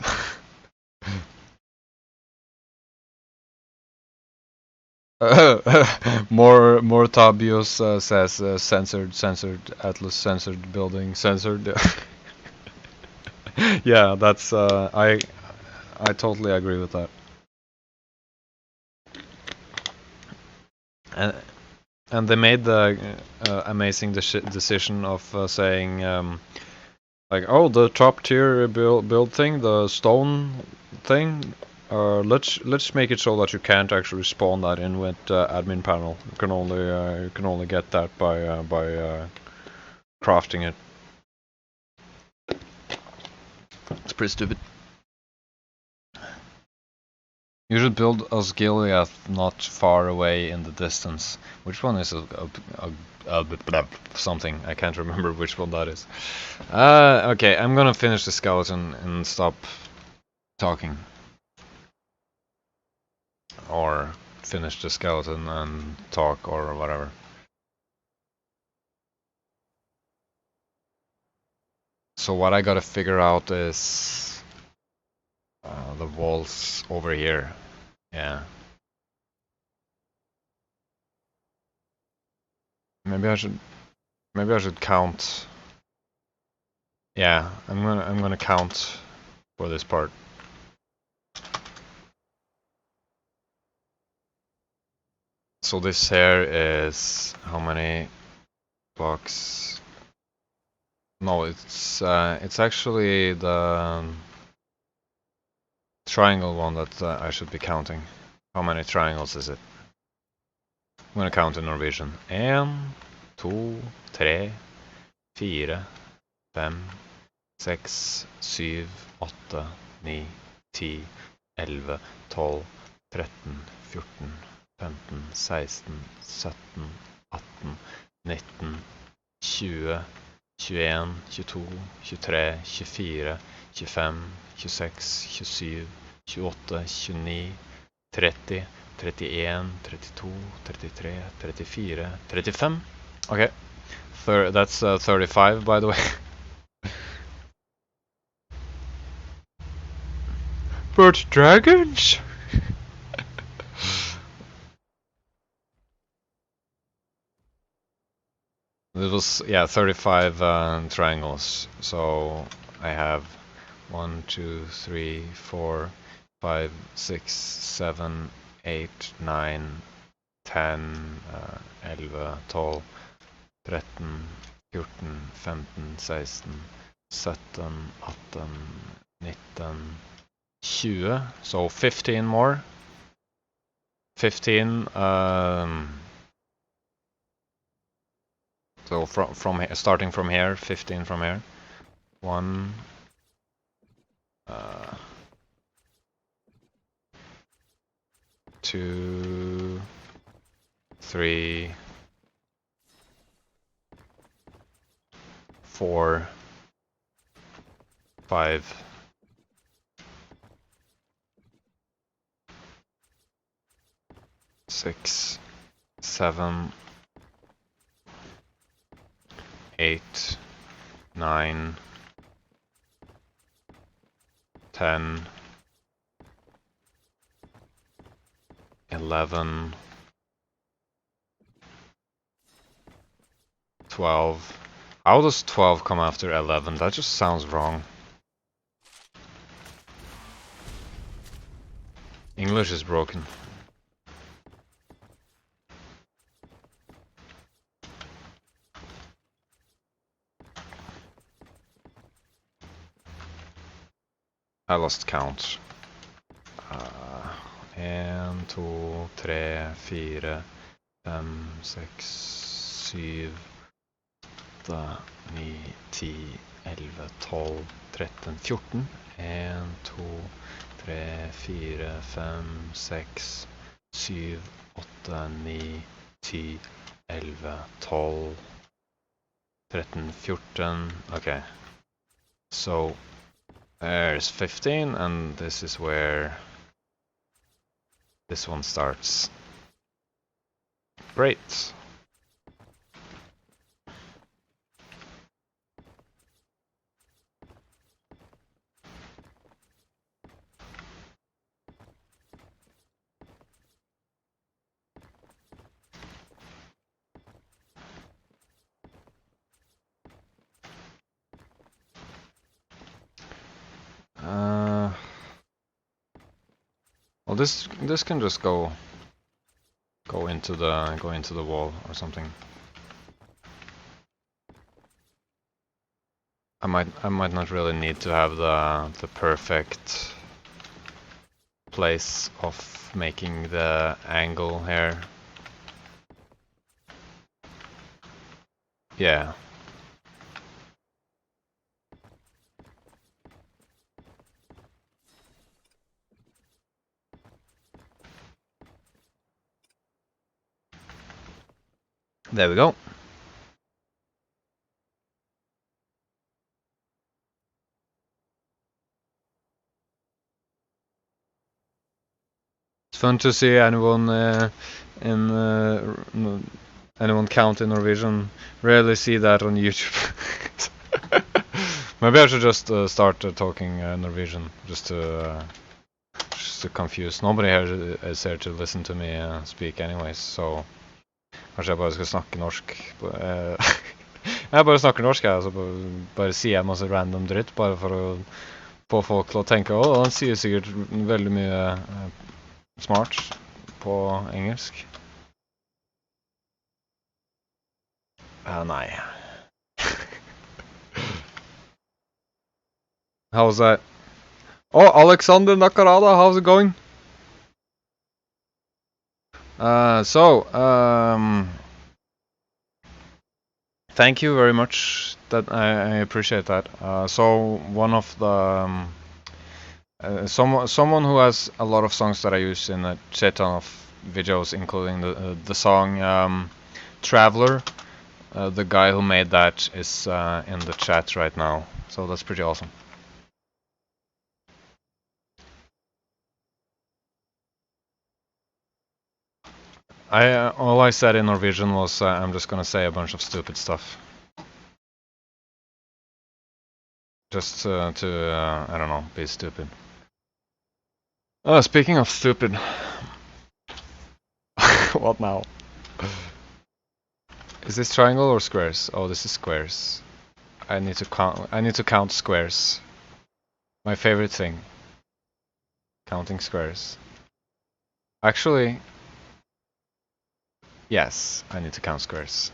More Tabios says censored Atlas, censored building, censored. Yeah, that's I totally agree with that. And they made the amazing decision of saying like, oh, the top tier build thing, the stone thing. Let's make it so that you can't actually spawn that in with admin panel. You can only get that by crafting it. It's pretty stupid. You should build Osgiliath not far away in the distance. Which one is something? I can't remember which one that is. Okay, I'm gonna finish the skeleton and stop talking. Or finish the skeleton and talk or whatever. So what I gotta figure out is the walls over here. Yeah. Maybe I should count. Yeah, I'm gonna count for this part. So this here is how many blocks? No, it's actually the triangle one that I should be counting. How many triangles is it? I'm gonna count in Norwegian. 1, 2, 3, 4, 5, 6, 7, 8, 9, 10, 11, 12, 13, 14, 15, 16, 17, 18, 19, 20, 21, 22, 23, 24, 25, 26, 27, 28, 29, 30, 31, 32, 33, 34, 35. Okay. That's 35 by the way. But dragons? It was, yeah, 35 triangles. So I have 1, 2, 3, 4, 5, 6, 7, 8, 9, 10, 11, 12, 13, 14, 15, 16, 17, 18, 19, 20. So 15 more. 15. So from starting from here, 15 from here. 1. 2, 3, 4, 5, 6, 7, 8, 9, 10, 11, 12. How does 12 come after 11? That just sounds wrong. English is broken. I lost count. 1, 2, 3, 4, 5, 6, 7, 8, 9, 10, 11, 12, 13, 14. 1, 2, 3, 4, 5, 6, 7, 8, 9, 10, 11, 12, 13, 14. Okay. So there's 15, and this is where this one starts. Great. Well, this can just go into the wall or something. I might not really need to have the perfect place of making the angle here. Yeah. There we go. It's fun to see anyone anyone count in Norwegian. Rarely see that on YouTube. Maybe I should just start talking Norwegian just to confuse. Nobody here is here to listen to me speak anyways, so kanskje jeg bare skal snakke norsk. Jeg bare snakker norsk, jeg. Altså bare sier jeg masse random dritt bare for å få folk til å tenke han sier sikkert veldig mye smart på engelsk. Nei. How's that? Oh, Alexander Nakarada, how's it going? Thank you very much. That I appreciate that. So one of the someone who has a lot of songs that I use in a shit ton of videos, including the song Traveler. The guy who made that is in the chat right now, so that's pretty awesome. All I said in Norwegian was I'm just gonna say a bunch of stupid stuff. Just to I don't know, be stupid. Speaking of stupid. What now? Is this triangle or squares? Oh, this is squares. I need to count squares. My favorite thing. Counting squares. Actually, yes, I need to count squares.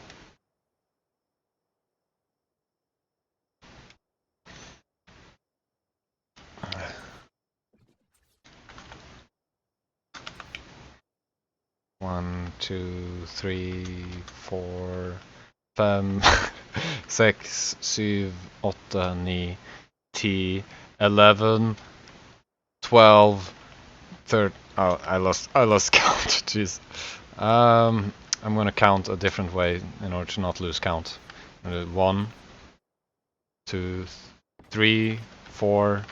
One, two, three, four, fem, sex, syv, åtta, ni, 10, 11, 12, 13. Oh, I lost count. Jeez. I'm gonna count a different way in order to not lose count. 1, 2, 3, 4,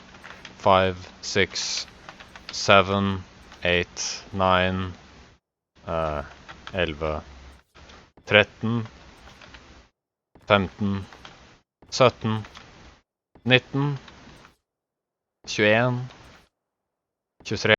5, 6, 7, 8, 9, 11, 13, 15, 17, 19, 21, 23.